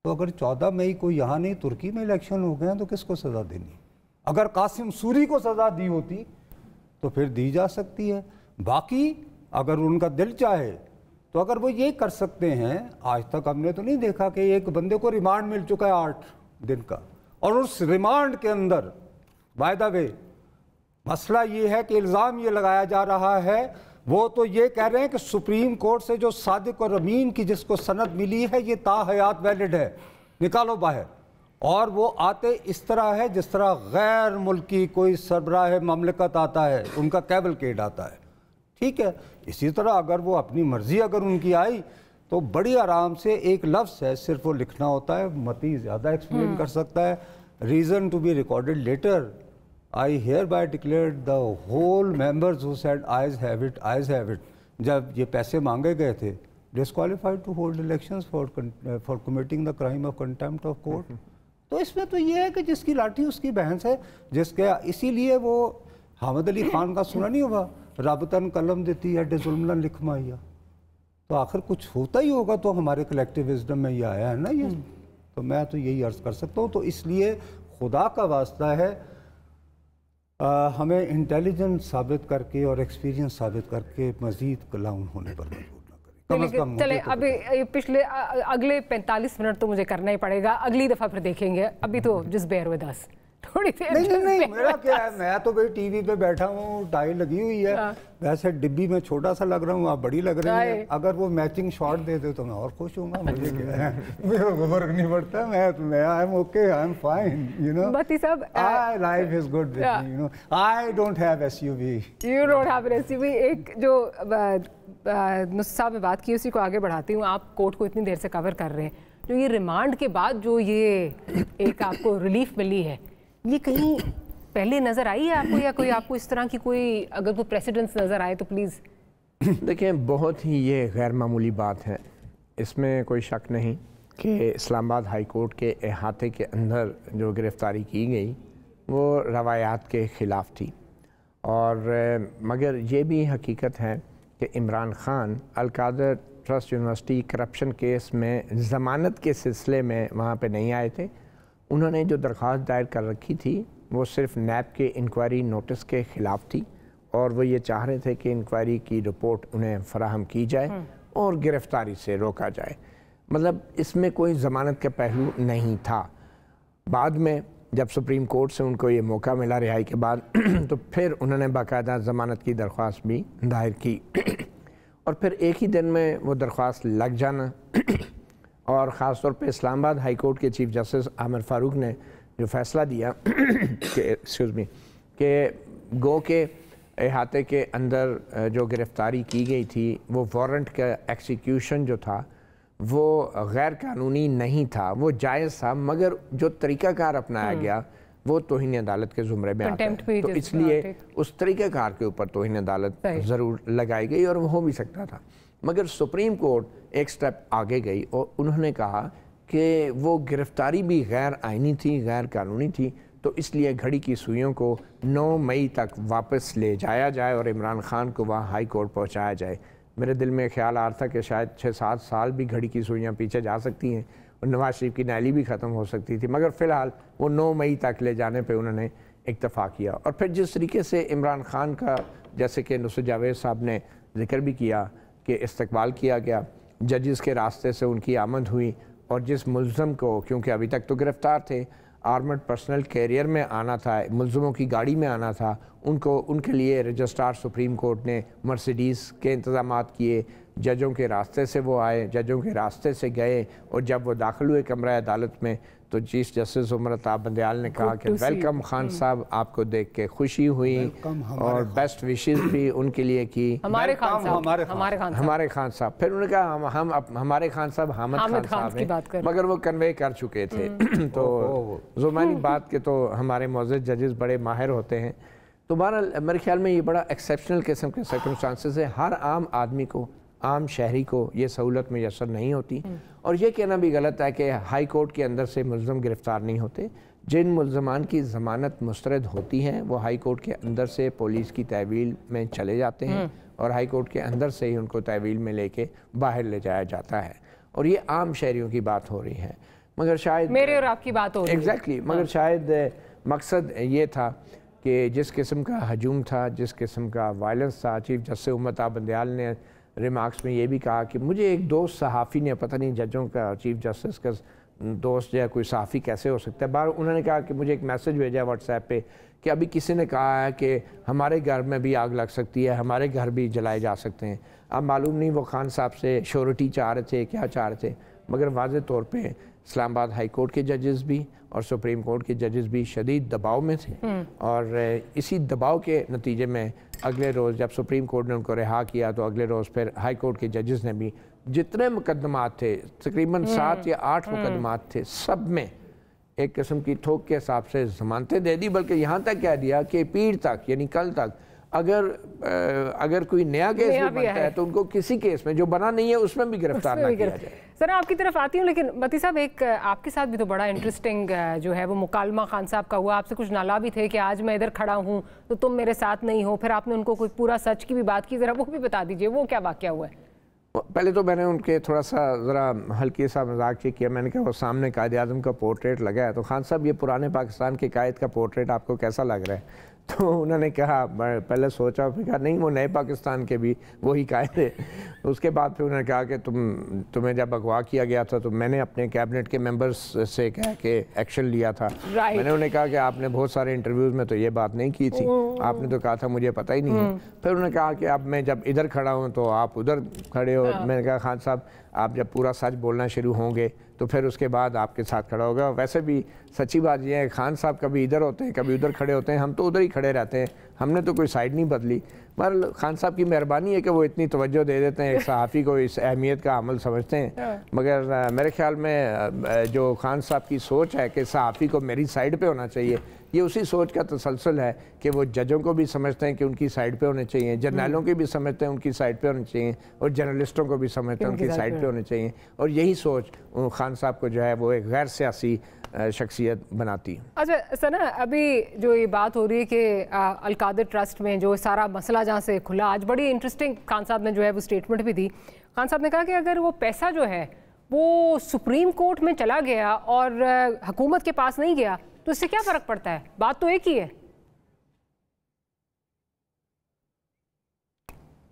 तो अगर 14 मई को यहाँ नहीं तुर्की में इलेक्शन हो गए तो किसको सज़ा देनी? अगर कासिम सूरी को सज़ा दी होती तो फिर दी जा सकती है। बाकी अगर उनका दिल चाहे तो अगर वो ये कर सकते हैं, आज तक हमने तो नहीं देखा कि एक बंदे को रिमांड मिल चुका है 8 दिन का, और उस रिमांड के अंदर बाय द वे मसला ये है कि इल्ज़ाम ये लगाया जा रहा है, वो तो ये कह रहे हैं कि सुप्रीम कोर्ट से जो सादिक और अमीन की जिसको सनद मिली है ये ताहयात वैलिड है, निकालो बाहर। और वो आते इस तरह है जिस तरह गैर मुल्की कोई सरबराह ममलकत आता है, उनका कैवलकेड आता है, ठीक है। इसी तरह अगर वो अपनी मर्जी अगर उनकी आई तो बड़ी आराम से एक लफ्ज़ है, सिर्फ वो लिखना होता है, मती ज़्यादा एक्सप्लेन कर सकता है। Reason to be recorded later, I hereby declare the whole members who said ayes have it, ayes have it, जब ये पैसे मांगे गए थे, disqualified to hold elections for committing the crime of contempt of court. तो इसमें तो ये है कि जिसकी लाठी उसकी बहस है, जिसके इसीलिए वो हामिद अली खान का सुना नहीं होगा, राबतन कलम देती है जुल्मन लिख माइया, तो आखिर कुछ होता ही होगा। तो हमारे कलेक्टिव विजडम में ये आया है ना ये, तो मैं तो यही अर्ज़ कर सकता हूँ। तो इसलिए खुदा का वास्ता है हमें इंटेलिजेंस साबित करके और एक्सपीरियंस साबित करके मज़ीद क्लाउन होने पर मजबूर ना करें। चले अभी पिछले अगले 45 मिनट तो मुझे करना ही पड़ेगा, अगली दफ़ा फिर देखेंगे, अभी तो जिस बेयर विद अस थोड़ी देर। नहीं मेरा क्या है, मैं तो भाई टीवी पे बैठा हूँ, टाई लगी हुई है, वैसे डिब्बी में छोटा सा लग रहा हूँ, आप बड़ी लग रही है। अगर वो मैचिंग शॉट दे दे तो मैं और खुश हूँगा, मुझे क्या है, मुझे फर्क नहीं पड़ता, मैं I am okay, I am fine, you know. बाकी सब life is good with me, you know, I don't have SUV, you don't have an SUV. एक जो नुस्खा में बात की उसी को आगे बढ़ाती हूँ। आप कोर्ट को इतनी देर से कवर कर रहे हैं, جو یہ ریمانڈ کے بعد جو یہ ایک آپ کو ریلیف ملی ہے، یہ کہیں پہلے نظر آئی ہے آپ کو، یا کوئی آپ کو اس طرح کی کوئی اگر کوئی پریسیڈنس نظر آئے تو پلیز؟ دیکھیں بہت ہی یہ غیر معمولی بات ہے، اس میں کوئی شک نہیں کہ اسلام آباد ہائی کورٹ کے احاطے کے اندر جو گرفتاری کی گئی وہ روایات کے خلاف تھی، اور مگر یہ بھی حقیقت ہے کہ عمران خان القادر ٹرسٹ یونیورسٹی کرپشن کیس میں ضمانت کے سلسلے میں وہاں پہ نہیں آئے تھے. انہوں نے جو درخواست دائر کر رکھی تھی وہ صرف نیب کے انکوائری نوٹس کے خلاف تھی، اور وہ یہ چاہ رہے تھے کہ انکوائری کی رپورٹ انہیں فراہم کی جائے اور گرفتاری سے روکا جائے. مطلب اس میں کوئی ضمانت کا پہلو نہیں تھا. بعد میں جب سپریم کورٹ سے ان کو یہ موقع ملا رہائی کے بعد تو پھر انہوں نے باقاعدہ ضمانت کی درخواست بھی دائر کی، اور پھر ایک ہی دن میں وہ درخواست لگ جانا، اور خاص طور پہ اسلام آباد ہائی کورٹ کے چیف جسٹس عامر فاروق نے جو فیصلہ دیا کہ گو کے احاطے کے اندر جو گرفتاری کی گئی تھی وہ وارنٹ کا ایکسیکیوشن جو تھا وہ غیر قانونی نہیں تھا، وہ جائز تھا، مگر جو طریقہ کار اپنایا گیا وہ توہین عدالت کے زمرے میں آتا ہے، تو اس لیے اس طریقہ کار کے اوپر توہین عدالت ضرور لگائی گئی اور وہ ہو بھی سکتا تھا. مگر سپریم کورٹ ایک سٹیپ آگے گئی اور انہوں نے کہا کہ وہ گرفتاری بھی غیر آئینی تھی، غیر قانونی تھی، تو اس لیے گھڑی کی سوئیوں کو 9 مئی تک واپس لے جایا جائے اور عمران خان کو وہاں ہائی کورٹ پہنچایا جائے. میرے دل میں خیال آ رہا تھا کہ شاید 6-7 سال بھی گھڑی کی سوئیاں پیچھے جا سکتی ہیں اور نواز شریف کی نیلی بھی ختم ہو سکتی تھی، مگر فی الحال وہ 9 مئی تک لے جانے پہ انہوں نے اکتفا کیا. اور پھر جس طریقے سے عمران خان کا، جیسے کہ نصرت جاوید صاحب نے ذکر بھی کیا کہ استقبال کیا گیا، ججز کے راستے سے ان کی آمد ہوئی، اور جس ملزم کو، کیونکہ ابھی تک تو گرفتار تھے، آرمڈ پرسنل کیریئر میں آنا تھا، ملزموں کی گاڑی میں آنا تھا، ان کے لیے رجسٹرار سپریم کورٹ نے مرسیڈیز کے انتظامات کیے، ججوں کے راستے سے وہ آئے، ججوں کے راستے سے گئے، اور جب وہ داخل ہوئے کمرہ عدالت میں تو چیف جسٹس عمر عطا بندیال نے کہا کہ ویلکم خان صاحب، آپ کو دیکھ کے خوشی ہوئی اور بیسٹ وشز بھی ان کے لیے کی. ہمارے خان صاحب پھر انہوں نے کہا ہمارے خان صاحب حامد خان صاحب ہیں، مگر وہ کنوے کر چکے تھے. تو زمانی بات کے تو ہمارے معزز ججز بڑے ماہر ہوتے ہیں. تو بہرحال میرے خیال میں یہ بڑا ایکسیپشنل قسم کے سرکمسٹانسز ہے. ہر عام آدمی کو، عام شہری کو یہ سہولت میسر نہیں ہوتی، اور یہ کہنا بھی غلط ہے کہ ہائی کورٹ کے اندر سے ملزم گرفتار نہیں ہوتے. جن ملزمان کی ضمانت مسترد ہوتی ہیں وہ ہائی کورٹ کے اندر سے پولیس کی تحویل میں چلے جاتے ہیں، اور ہائی کورٹ کے اندر سے ہی ان کو تحویل میں لے کے باہر لے جایا جاتا ہے. اور یہ عام شہریوں کی بات ہو رہی ہے، مگر شاید میرے اور آپ کی بات ہو رہی ہے ایگزیکٹلی، مگر شاید مقصد یہ تھا کہ جس قسم کا ہجوم تھا، جس قسم کا وائلنس تھا، چیف جسٹس عمر عطا بندیال نے ریمارکس میں یہ بھی کہا کہ مجھے ایک دوست صحافی نے، پتہ نہیں ججوں کا، چیف جسٹس کا دوست یا کوئی صحافی کیسے ہو سکتا ہے، انہوں نے کہا کہ مجھے ایک میسج بھیجا واٹس ایپ پہ کہ ابھی کسی نے کہا ہے کہ ہمارے گھر میں بھی آگ لگ سکتی ہے، ہمارے گھر بھی جلائے جا سکتے ہیں. اب معلوم نہیں وہ خان صاحب سے شورٹی چاہ رہے تھے، کیا چاہ رہے تھے، مگر واضح طور پہ اسلام آباد ہائی کورٹ کے ججز بھی اور سپریم کورٹ کے ججز بھی شدید دباؤ میں تھے، اور اسی دباؤ کے نتیجے میں اگلے روز جب سپریم کورٹ نے ان کو رہا کیا تو اگلے روز پھر ہائی کورٹ کے ججز نے بھی جتنے مقدمات تھے، تقریباً 7 یا 8 مقدمات تھے، سب میں ایک قسم کی تھوک کے حساب سے ضمانتیں دے دی، بلکہ یہاں تک کہہ دیا کہ پیر تک، یعنی کل تک اگر کوئی نیا کیس بھی بنتا ہے تو ان کو کسی کیس میں جو بنا نہیں ہے اس میں بھی گرفتار نہ کیا جائے. سر آپ کی طرف آتی ہوں، لیکن متی صاحب ایک آپ کے ساتھ بھی تو بڑا انٹرسٹنگ جو ہے وہ مکالمہ خان صاحب کا ہوا. آپ سے کچھ نالا بھی تھے کہ آج میں ادھر کھڑا ہوں تو تم میرے ساتھ نہیں ہو، پھر آپ نے ان کو کوئی پورا سچ کی بھی بات کی، ذرا وہ بھی بتا دیجئے وہ کیا واقعہ ہوا ہے. پہلے تو میں نے ان کے تھوڑا سا ذرا ہلکی سا مذاق کیا، میں نے کہا وہ سامنے قائد اعظم کا پورٹریٹ لگا ہے، تو خان صاحب یہ پرانے پاکستان کے قائد کا پورٹریٹ آپ کو کیسا لگ رہا ہے؟ تو انہوں نے کہا، پہلے سوچا پھر کہا نہیں وہ نئے پاکستان کے بھی وہی قائد ہے. اس کے بعد پھر انہوں نے کہا کہ تمہیں جب اغوا کیا گیا تھا تو میں نے اپنے کیبنٹ کے ممبرز سے کہا کہ ایکشن لیا تھا. میں نے انہیں کہا کہ آپ نے بہت سارے انٹرویوز میں تو یہ بات نہیں کی تھی، آپ نے تو کہا تھا مجھے پتہ ہی نہیں ہے. پھر انہوں نے کہا کہ اب میں جب ادھر کھڑا ہوں تو آپ ادھر کھڑے ہو. میں نے کہا خان صاحب آپ جب پورا سچ بولنا شروع ہوں گے تو پھر اس کے بعد آپ کے ساتھ کھڑا ہوگا. ویسے بھی سچی بات یہ ہے خان صاحب کبھی ادھر ہوتے ہیں کبھی ادھر کھڑے ہوتے ہیں، ہم تو ادھر ہی کھڑے رہتے ہیں، हमने तो कोई साइड नहीं बदली। मगर खान साहब की मेहरबानी है कि वो इतनी तवज्जो दे देते हैं, एक सहाफ़ी को इस अहमियत का अमल समझते हैं। मगर मेरे ख्याल में जो खान साहब की सोच है कि सहाफ़ी को मेरी साइड पे होना चाहिए, ये उसी सोच का तसलसल है कि वो जजों को भी समझते हैं कि उनकी साइड पे होने चाहिए, जर्नलों की भी समझते हैं उनकी साइड पे होने चाहिए, और जर्नलिस्टों को भी समझते हैं उनकी साइड पे होने चाहिए। और यही सोच खान साहब को जो है वो एक गैर सियासी शख्सियत बनाती है। अच्छा सना, अभी जो ये बात हो रही है कि अल-कादिर ट्रस्ट में जो सारा मसला जहाँ से खुला, आज बड़ी इंटरेस्टिंग खान साहब ने जो है वो स्टेटमेंट भी दी। खान साहब ने कहा कि अगर वो पैसा जो है वो सुप्रीम कोर्ट में चला गया और हुकूमत के पास नहीं गया तो इससे क्या फ़र्क पड़ता है, बात तो एक ही है।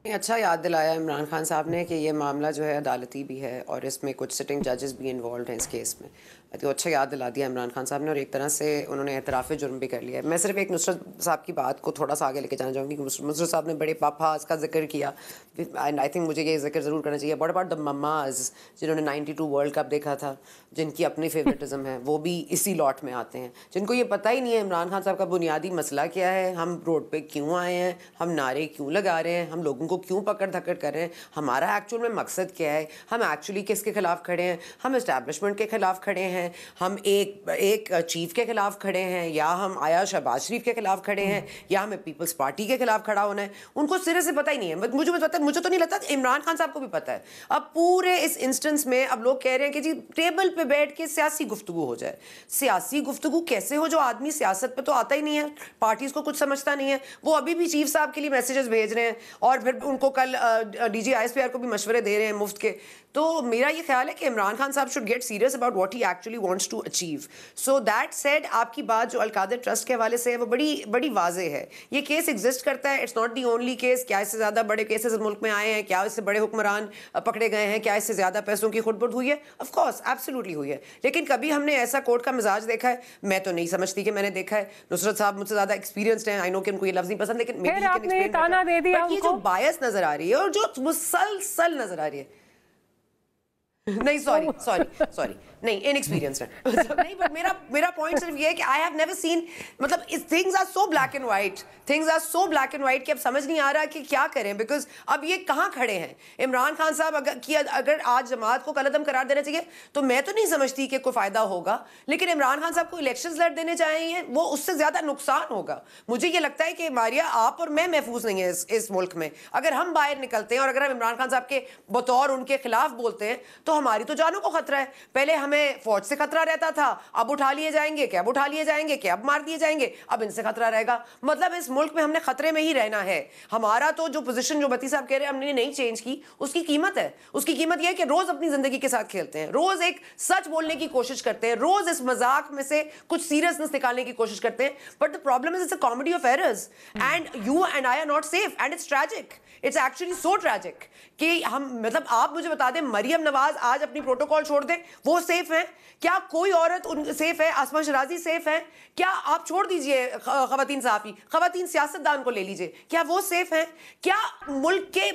अच्छा याद दिलाया इमरान खान साहब ने कि ये मामला जो है अदालती भी है और इसमें कुछ सिटिंग जजेस भी इन्वॉल्व हैं इस केस में। तो अच्छा याद दिला दिया इमरान खान साहब ने, और एक तरह से उन्होंने एतराफ़ जुर्म भी कर लिया है। मैं सिर्फ एक नुसरत साहब की बात को थोड़ा सा आगे लेके जाना चाहूँगी। नुसरत साहब ने बड़े पापास का जिक्र किया, एंड आई थिंक मुझे ये जिक्र ज़रूर करना चाहिए। व्हाट अबाउट द मम्माज जिन्होंने 92 वर्ल्ड कप देखा था, जिनकी अपनी फेवरेटिज्म है, वो भी इसी लॉट में आते हैं, जिनको ये पता ही नहीं है इमरान खान साहब का बुनियादी मसला क्या है, हम रोड पर क्यों आए हैं, हम नारे क्यों लगा रहे हैं, हम लोगों को क्यों पकड़ धकड़ कर रहे हैं, हमारा एक्चुअल में मकसद क्या है, हम एक्चुअली किसके खिलाफ खड़े हैं, हम इस्टेब्लिशमेंट के खिलाफ खड़े हैं, हम एक चीफ के खिलाफ खड़े हैं, या हम आया शहबाज शरीफ के खिलाफ खड़े हैं, या हमें पीपल्स पार्टी के खिलाफ खड़ा होना है। उनको सिरे से पता ही नहीं है। मुझे तो नहीं लगता, इमरान खान साहब को भी पता है। अब पूरे इस इंस्टेंस में अब लोग कह रहे हैं कि जी टेबल पे बैठ के सियासी गुफ्तगू हो जाए। सियासी गुफ्तगू कैसे हो, जो आदमी सियासत पे तो आता ही नहीं है, पार्टीज को कुछ समझता नहीं है, वो अभी भी चीफ साहब के लिए मैसेजेस भेज रहे हैं और फिर उनको कल डीजी ISPR को भी मशवरे दे रहे हैं मुफ्त के। तो मेरा ये ख्याल है कि इमरान खान साहब should get serious about what he actually wants to achieve. So that said, आपकी बात जो अल-कादिर ट्रस्ट के हवाले से है वो बड़ी वाज़ेह है। ये केस एग्जिस्ट करता है, it's not the only case. क्या इससे ज़्यादा बड़े केसेस मुल्क में आए हैं, क्या इससे बड़े हुक्मरान पकड़े गए हैं, क्या इससे ज़्यादा पैसों की खुटबुट हुई है? ऑफ कोर्स एब्सोल्युटली हुई है, लेकिन कभी हमने ऐसा कोर्ट का मिजाज देखा है? मैं तो नहीं समझती कि मैंने देखा है। नुसरत साहब मुझसे ज़्यादा एक्सपीरियंस्ड हैं, आई नो कि उनको ये लफ्ज़ नहीं पसंद, लेकिन ये जो बायस नज़र आ रही है और जो मुसलसल नज़र आ रही है, नहीं सॉरी नहीं, इनएक्सपीरियंस्ड है नहीं, बट मेरा पॉइंट सिर्फ ये है कि आई हैव नेवर सीन, मतलब things are so black and white कि अब समझ नहीं आ रहा कि क्या करें, बिकॉज अब ये कहाँ खड़े हैं। इमरान खान साहब अगर आज जमात को कलअदम करार देना चाहिए तो मैं तो नहीं समझती कि कोई फायदा होगा, लेकिन इमरान खान साहब को इलेक्शंस लड़ देने चाहिए, वो उससे ज्यादा नुकसान होगा। मुझे ये लगता है कि मारिया, आप और मैं महफूज नहीं है इस मुल्क में। अगर हम बाहर निकलते हैं और अगर हम इमरान खान साहब के बतौर उनके खिलाफ बोलते हैं तो हमारी तो जानों को खतरा है। पहले हमें फौज से खतरा रहता था, अब उठा लिए जाएंगे क्या, अब उठा लिए जाएंगे क्या, अब मार दिए जाएंगे, अब इनसे खतरा रहेगा। मतलब इस मुल्क में हमने खतरे में ही रहना है। हमारा तो जो पोजीशन जो बती साहब कह रहे हैं हमने नहीं चेंज की, उसकी कीमत है। उसकी कीमत यह है कि रोज अपनी जिंदगी के साथ खेलते हैं, रोज एक सच बोलने की कोशिश करते हैं, रोज इस मजाक में से कुछ सीरियसनेस निकालने की कोशिश करते हैं। But the problem is it's a comedy of errors and you and I R not safe and it's tragic. It's actually so tragic कि हम, मतलब आप मुझे बता दें, मरियम नवाज आज अपनी प्रोटोकॉल छोड़ दें, वो सेफ है क्या? कोई औरत सेफ है? आसमा शराजी सेफ है क्या? आप छोड़ दीजिए खवातीन सहाफी, खवातीन सियासतदान को ले लीजिए, क्या वो सेफ हैं? क्या मुल्क के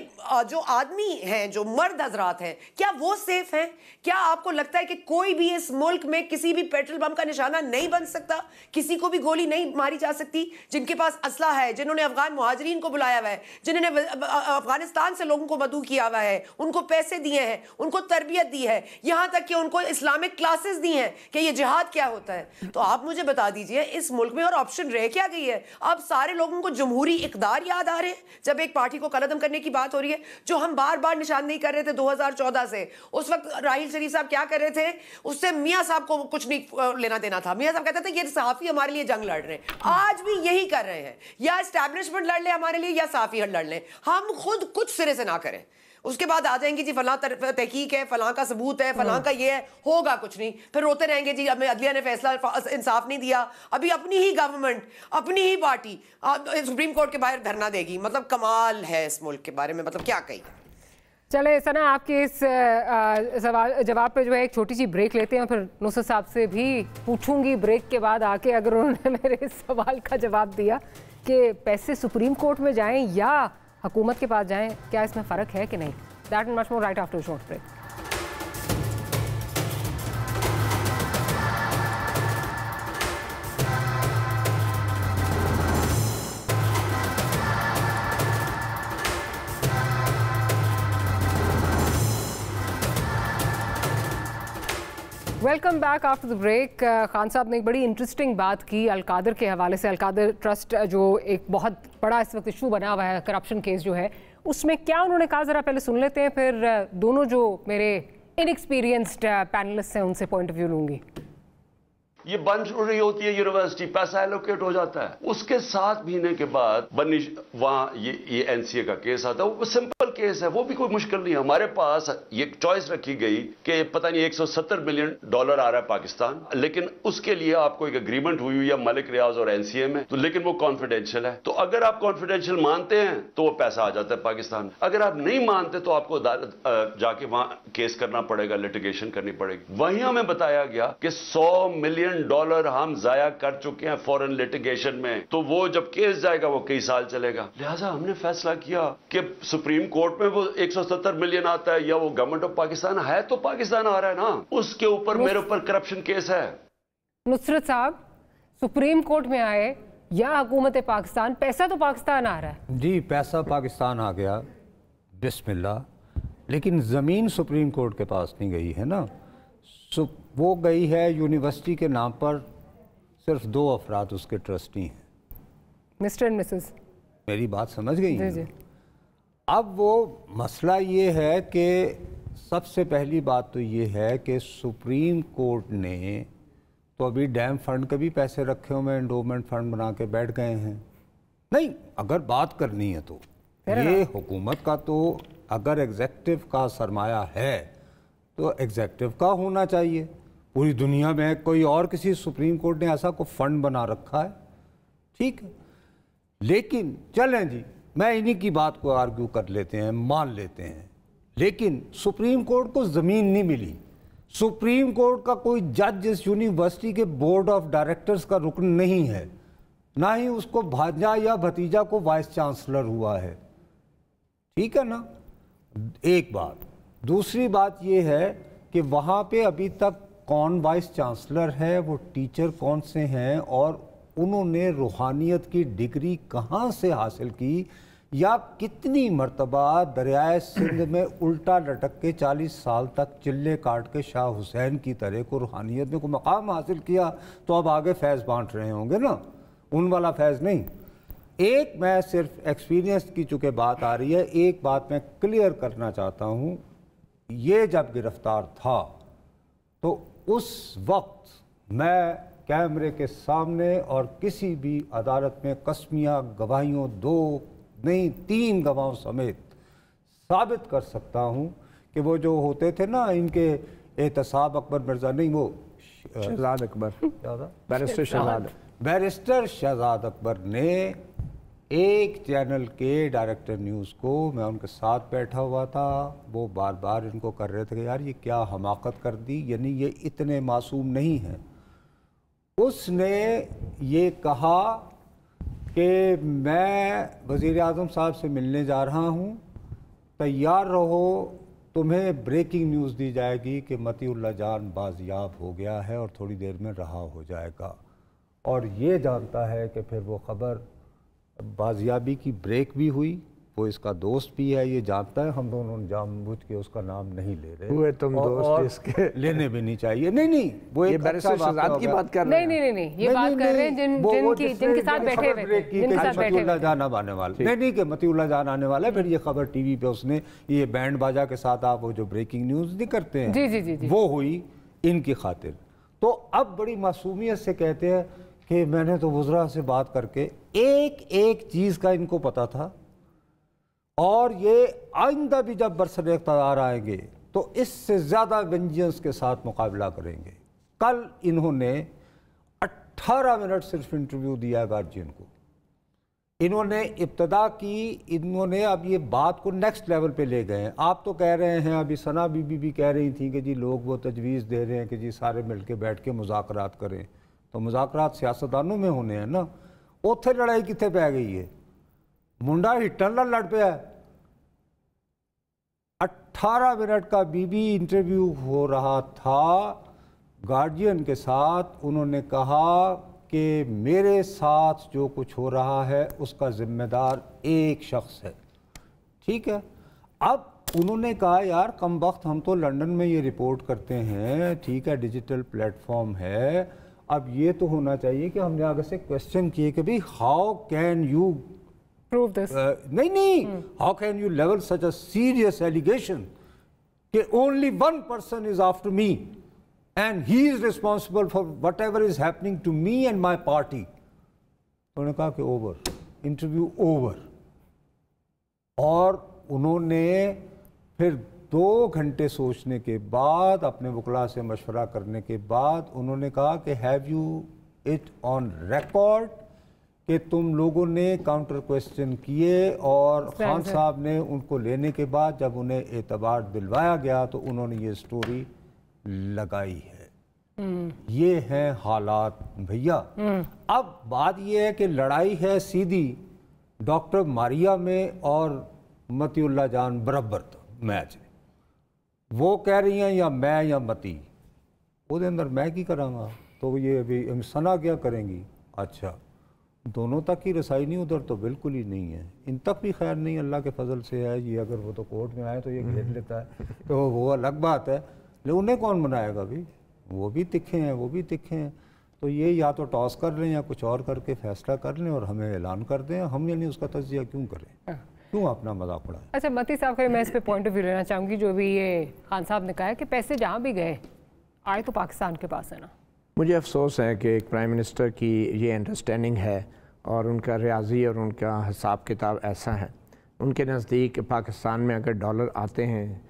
जो आदमी हैं, जो मर्द हजरात हैं, क्या वो सेफ हैं? क्या आपको लगता है कि कोई भी इस मुल्क में किसी भी पेट्रोल पंप का निशाना नहीं बन सकता, किसी को भी गोली नहीं मारी जा सकती? जिनके पास असला है, जिन्होंने अफगान मुहाजिरीन को बुलाया हुआ है, जिन्होंने अफगानिस्तान से लोगों को मदऊ किया हुआ है, उनको पैसे दिए हैं, उनको तरबियत दी है, यहां तक कि उनको इस्लामिक क्लासेस दी हैं कि ये जिहाद क्या होता है। तो आप मुझे बता दीजिए इस मुल्क में और ऑप्शन रह क्या गई है? अब सारे लोगों को जमहूरी इक़्तिदार याद आ रहे हैं जब एक पार्टी को कलअदम करने की बात हो रही है, जो हम बार बार निशानदेही कर रहे थे 2014 से। उस वक्त राहिल शरीफ साहब क्या कर रहे थे? उससे मियां साहब को कुछ नहीं लेना देना था। मियां साहब कहते थे ये सहाफी हमारे लिए जंग लड़ रहे हैं। आज भी यही कर रहे हैं, या एस्टैब्लिशमेंट लड़ ले हमारे लिए या सहाफी लड़ ले, हम खुद कुछ सिरे से ना करें। उसके बाद आ जाएंगे जी फलां तहकीक है, फलां का सबूत है, फलां का ये है, होगा कुछ नहीं, फिर रोते रहेंगे जी हमें अदलिया ने फैसला इंसाफ नहीं दिया। अभी अपनी ही गवर्नमेंट, अपनी ही पार्टी सुप्रीम कोर्ट के बाहर धरना देगी। मतलब कमाल है इस मुल्क के बारे में, मतलब क्या कही। चले सना, आपके इस सवाल जवाब पे जो है एक छोटी सी ब्रेक लेते हैं, फिर नुसरत साहब से भी पूछूंगी ब्रेक के बाद आके, अगर उन्होंने मेरे इस सवाल का जवाब दिया कि पैसे सुप्रीम कोर्ट में जाएं या हुकूमत के पास जाएं, क्या इसमें फ़र्क है कि नहीं। That and much more right after short break. Welcome back after the break. Khan साहब ने एक बड़ी इंटरेस्टिंग बात की अलकादर के हवाले से। अलकादर ट्रस्ट जो एक बहुत बड़ा इस वक्त इशू बना हुआ है, करप्शन केस जो है, उसमें क्या उन्होंने कहा ज़रा पहले सुन लेते हैं, फिर दोनों जो मेरे इनएक्सपीरियंस्ड पैनलिस्ट हैं उनसे पॉइंट ऑफ व्यू लूँगी। ये बंद हो रही होती है यूनिवर्सिटी, पैसा एलोकेट हो जाता है, उसके 7 महीने के बाद वहां ये एनसीए का केस आता है। वो सिंपल केस है, वो भी कोई मुश्किल नहीं है। हमारे पास ये चॉइस रखी गई कि पता नहीं $170 मिलियन आ रहा है पाकिस्तान, लेकिन उसके लिए आपको एक एग्रीमेंट हुई हुई है मलिक रियाज और एनसीए में, तो लेकिन वो कॉन्फिडेंशियल है। तो अगर आप कॉन्फिडेंशियल मानते हैं तो वो पैसा आ जाता है पाकिस्तान। अगर आप नहीं मानते तो आपको अदालत जाके वहां केस करना पड़ेगा, लिटिगेशन करनी पड़ेगी। वहीं हमें बताया गया कि $100 मिलियन हम जाया कर चुके हैं फॉरेन लिटिगेशन में, तो वो जब केस जाएगा वो कई साल चलेगा। लिहाजा हमने फैसला किया कि सुप्रीम कोर्ट में वो 170 मिलियन आता है या वो गवर्नमेंट ऑफ पाकिस्तान है, तो पाकिस्तान आ रहा है ना, उसके ऊपर मेरे ऊपर करप्शन केस है। नुसरत साहब, सुप्रीम कोर्ट में आए या हुकूमत पाकिस्तान, पैसा तो पाकिस्तान आ रहा है। जी, पैसा पाकिस्तान आ गया, बिस्मिल्लाह, लेकिन ज़मीन सुप्रीम कोर्ट के पास नहीं गई है ना। वो गई है यूनिवर्सिटी के नाम पर, सिर्फ 2 अफराद उसके ट्रस्टी हैं, मिस्टर एंड मिसेस। मेरी बात समझ गई जी जी। अब वो मसला ये है कि सबसे पहली बात तो ये है कि सुप्रीम कोर्ट ने तो अभी डैम फंड के भी पैसे रखे हुए, एंडोमेंट फंड बना के बैठ गए हैं। नहीं, अगर बात करनी है तो ये हुकूमत का, तो अगर एग्जेक्टिव का सरमाया है तो एग्जेक्टिव का होना चाहिए। पूरी दुनिया में कोई और किसी सुप्रीम कोर्ट ने ऐसा कोई फंड बना रखा है? ठीक है, लेकिन चलें जी, मैं इन्हीं की बात को आर्ग्यू कर लेते हैं, मान लेते हैं, लेकिन सुप्रीम कोर्ट को ज़मीन नहीं मिली। सुप्रीम कोर्ट का कोई जज इस यूनिवर्सिटी के बोर्ड ऑफ डायरेक्टर्स का रुकन नहीं है, ना ही उसको भांजा या भतीजा को वाइस चांसलर हुआ है। ठीक है ना, एक बात। दूसरी बात यह है कि वहाँ पे अभी तक कौन वाइस चांसलर है, वो टीचर कौन से हैं, और उन्होंने रूहानियत की डिग्री कहाँ से हासिल की, या कितनी मर्तबा दरियाए सिंध में उल्टा लटक के 40 साल तक चिल्ले काट के शाह हुसैन की तरह को रूहानियत में कोई मकाम हासिल किया, तो अब आगे फैज़ बांट रहे होंगे ना, उन वाला फैज़ नहीं। एक मैं सिर्फ एक्सपीरियंस की चूँकि बात आ रही है, एक बात मैं क्लियर करना चाहता हूँ, ये जब गिरफ्तार था तो उस वक्त मैं कैमरे के सामने और किसी भी अदालत में कसमिया गवाहियों, 2 नहीं 3 गवाहों समेत साबित कर सकता हूँ कि वो जो होते थे ना, इनके एहतसाब अकबर मिर्ज़ा, नहीं वो शहजाद अकबर, बैरिस्टर शहजाद अकबर ने एक चैनल के डायरेक्टर न्यूज़ को, मैं उनके साथ बैठा हुआ था, वो बार बार इनको कर रहे थे कि यार ये क्या हमाकत कर दी, यानी ये इतने मासूम नहीं हैं। उसने ये कहा कि मैं वज़ीर आज़म साहब से मिलने जा रहा हूँ, तैयार रहो, तुम्हें ब्रेकिंग न्यूज़ दी जाएगी कि मतीउल्लाह जान बाजियाब हो गया है और थोड़ी देर में रहा हो जाएगा। और ये जानता है कि फिर वो ख़बर बाजियाबी की ब्रेक भी हुई, वो इसका दोस्त भी है, ये जानता है, हम दोनों जानबूझ के उसका नाम नहीं ले रहे हुए तुम दोस्त इसके लेने भी नहीं चाहिए। नहीं वो ये बैरिस्टर शहजाद की बात कर रहे हैं। नहीं ये बात कर रहे हैं जिनके साथ बैठे हुए थे, मतीउल्लाह जान अब आने वाला, नहीं कि मतीउल्लाह जान आने वाला है। फिर ये खबर टीवी पे उसने ये बैंड बाजा के साथ आप वो जो ब्रेकिंग न्यूज़ नहीं करते हैं, जी वो हुई इनकी खातिर। तो अब बड़ी मासूमियत से कहते हैं कि मैंने तो वज़रा से बात करके एक चीज़ का इनको पता था, और ये आइंदा भी जब बरसरे इक़्तिदार आएंगे तो इससे ज़्यादा वेंजेंस के साथ मुकाबला करेंगे। कल इन्होंने 18 मिनट सिर्फ इंटरव्यू दिया गार्जियन को। इन्होंने इब्तदा की, इन्होंने अब ये बात को नेक्स्ट लेवल पे ले गए हैं। आप तो कह रहे हैं, अभी सना बीबी भी कह रही थी कि जी लोग वो तजवीज़ दे रहे हैं कि जी सारे मिल के बैठ के मुज़ाकरात करें, तो मुज़ाकरात सियासतदानों में होने हैं ना, उत्थे लड़ाई कित्थे पै गई है, मुंडा हिटन नाल लड़ पिया। 18 मिनट का बीबी इंटरव्यू हो रहा था गार्जियन के साथ। उन्होंने कहा कि मेरे साथ जो कुछ हो रहा है उसका जिम्मेदार एक शख्स है। ठीक है, अब उन्होंने कहा यार कम वक्त हम तो लंदन में ये रिपोर्ट करते हैं, ठीक है डिजिटल प्लेटफॉर्म है, अब ये तो होना चाहिए कि हमने आगे से क्वेश्चन किए कि भाई how can you prove this, नहीं how can you level such a serious allegation कि only one person is after me and he is responsible for whatever is happening to me and my party. उन्होंने कहा कि over, interview over. और उन्होंने फिर 2 घंटे सोचने के बाद, अपने वकला से मशवरा करने के बाद उन्होंने कहा कि have you it on record कि तुम लोगों ने काउंटर क्वेश्चन किए, और खान साहब ने उनको लेने के बाद जब उन्हें एतबार दिलवाया गया तो उन्होंने ये स्टोरी लगाई है। ये हैं हालात भैया। अब बात ये है कि लड़ाई है सीधी डॉक्टर मारिया में और मतीउल्लाह जान बराबर मैच है, वो कह रही हैं या मैं या मती, ਉਹਦੇ अंदर मैं की करांगा, तो ये अभी सना क्या करेंगी। अच्छा, दोनों तक की रसाई नहीं, उधर तो बिल्कुल ही नहीं है, इन तक भी खैर नहीं, अल्लाह के फजल से है। ये अगर वो तो कोर्ट में आए तो ये घेर लेता है तो वो अलग बात है, लेकिन उन्हें कौन बनाएगा भाई, वो भी तिखे हैं, वो भी तिखे हैं। तो ये या तो टॉस कर लें या कुछ और करके फैसला कर लें और हमें ऐलान कर दें, हम यानी उसका तज्जिया क्यों करें, क्यों अपना मजाक उड़ाएं। अच्छा मती साहब का मैं इस पे पॉइंट ऑफ व्यू लेना चाहूँगी, जो भी ये खान साहब ने कहा है कि पैसे जहाँ भी गए आए तो पाकिस्तान के पास है ना। मुझे अफसोस है कि एक प्राइम मिनिस्टर की ये अंडरस्टैंडिंग है और उनका रियाजी और उनका हिसाब किताब ऐसा है, उनके नज़दीक पाकिस्तान में अगर डॉलर आते हैं,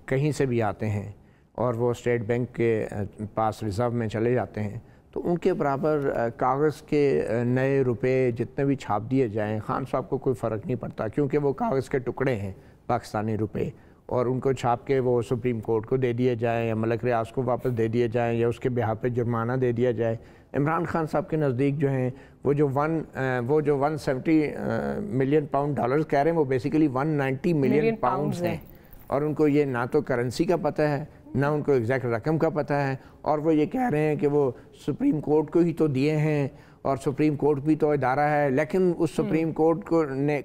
कहीं से भी आते हैं, और वो स्टेट बैंक के पास रिज़र्व में चले जाते हैं, तो उनके बराबर कागज़ के नए रुपए जितने भी छाप दिए जाएं, खान साहब को कोई फ़र्क नहीं पड़ता, क्योंकि वो कागज़ के टुकड़े हैं पाकिस्तानी रुपए, और उनको छाप के वो सुप्रीम कोर्ट को दे दिए जाएं या मलक रियाज को वापस दे दिए जाएं या उसके बिहाफ पे जुर्माना दे दिया जाए। इमरान खान साहब के नज़दीक जो हैं वो जो 170 मिलियन पाउंड डॉलर्स कह रहे हैं, वो बेसिकली 190 मिलियन पाउंड्स हैं, और उनको ये ना तो करेंसी का पता है ना उनको एग्जैक्ट रकम का पता है, और वो ये कह रहे हैं कि वो सुप्रीम कोर्ट को ही तो दिए हैं, और सुप्रीम कोर्ट भी तो इदारा है, लेकिन उस सुप्रीम कोर्ट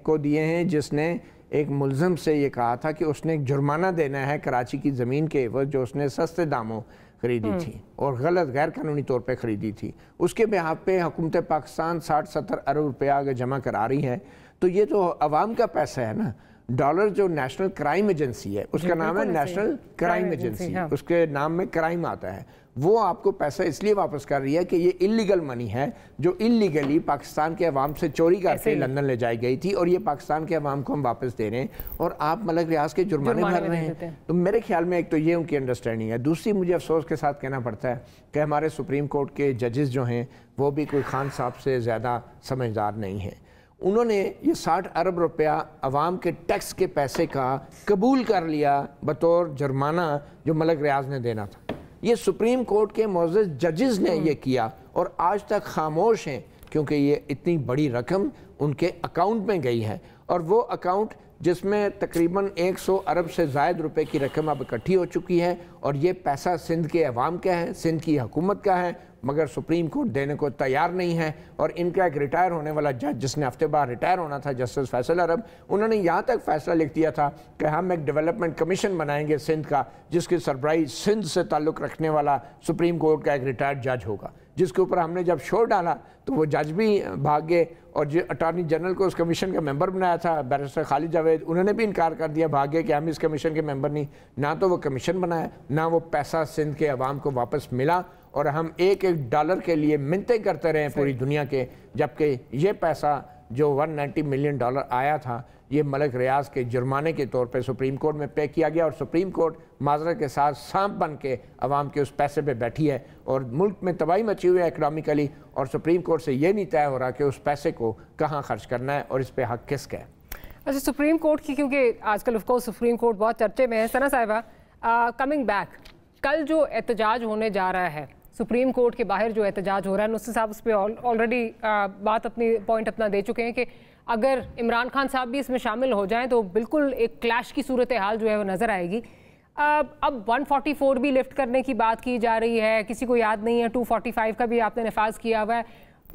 को दिए हैं जिसने एक मुलज़म से ये कहा था कि उसने एक जुर्माना देना है कराची की ज़मीन के एवज़ जो उसने सस्ते दामों ख़रीदी थी और गलत गैर कानूनी तौर पे ख़रीदी थी। उसके बिहाफ पे हुकूमत पाकिस्तान 60-70 अरब रुपया अगर जमा करा रही है, तो ये तो अवाम का पैसा है ना। डॉलर जो नेशनल क्राइम एजेंसी है, उसका नाम है नेशनल क्राइम एजेंसी, उसके नाम में क्राइम आता है, वो आपको पैसा इसलिए वापस कर रही है कि ये इलीगल मनी है जो इलीगली पाकिस्तान के अवाम से चोरी करके लंदन ले जाई गई थी, और ये पाकिस्तान के अवाम को हम वापस दे रहे हैं, और आप मलक रियाज के जुर्माने भर रहे हैं। तो मेरे ख्याल में एक तो ये उनकी अंडरस्टैंडिंग है। दूसरी, मुझे अफसोस के साथ कहना पड़ता है कि हमारे सुप्रीम कोर्ट के जजेस जो हैं वो भी कोई खान साहब से ज़्यादा समझदार नहीं हैं। उन्होंने ये 60 अरब रुपया अवाम के टैक्स के पैसे का कबूल कर लिया बतौर जुर्माना जो मलक रियाज ने देना था। ये सुप्रीम कोर्ट के मोअज़्ज़ज़ जजेस ने ये किया और आज तक खामोश हैं, क्योंकि ये इतनी बड़ी रकम उनके अकाउंट में गई है, और वो अकाउंट जिसमें तकरीबन 100 अरब से ज़ायद रुपए की रकम अब इकट्ठी हो चुकी है, और ये पैसा सिंध के अवाम का है, सिंध की हुकूमत का है, मगर सुप्रीम कोर्ट देने को तैयार नहीं है। और इनका एक रिटायर होने वाला जज, जिसने हफ्ते बाद रिटायर होना था, जस्टिस फैसल अरब, उन्होंने यहाँ तक फैसला लिख दिया था कि हम एक डेवलपमेंट कमीशन बनाएंगे सिंध का, जिसकी सरबराही सिंध से ताल्लुक़ रखने वाला सुप्रीम कोर्ट का एक रिटायर्ड जज होगा, जिसके ऊपर हमने जब शोर डाला तो वो जज भी भाग गए, और जो अटॉर्नी जनरल को उस कमीशन का मेंबर बनाया था बैरिस्टर खालिद जावेद, उन्होंने भी इनकार कर दिया, भाग गए कि हम इस कमीशन के मेंबर नहीं। ना तो वो कमीशन बनाया, ना वो पैसा सिंध के अवाम को वापस मिला, और हम एक एक डॉलर के लिए मिन्नतें करते रहे पूरी दुनिया के, जबकि ये पैसा जो 190 मिलियन डॉलर आया था, ये मलक रियाज के जुर्माने के तौर पे सुप्रीम कोर्ट में पे किया गया, और सुप्रीम कोर्ट माजरत के साथ सांप बन के अवाम के उस पैसे पे बैठी है, और मुल्क में तबाही मची हुई है इकनॉमिकली, और सुप्रीम कोर्ट से ये नहीं तय हो रहा कि उस पैसे को कहाँ खर्च करना है और इस पर हक किसका है। अच्छा, सुप्रीम कोर्ट की, क्योंकि आजकल ऑफ कोर्स सुप्रीम कोर्ट बहुत चर्चे में है। सना साहिबा, कमिंग बैक, कल जो एहतजाज होने जा रहा है, सुप्रीम कोर्ट के बाहर जो एहतजाज हो रहा है, नुस्रत साहब उस पर ऑलरेडी बात पॉइंट अपना दे चुके हैं कि अगर इमरान खान साहब भी इसमें शामिल हो जाएं तो बिल्कुल एक क्लैश की सूरत हाल जो है वो नज़र आएगी। अब 144 भी लिफ्ट करने की बात की जा रही है, किसी को याद नहीं है 245 का भी आपने नफाज किया हुआ है।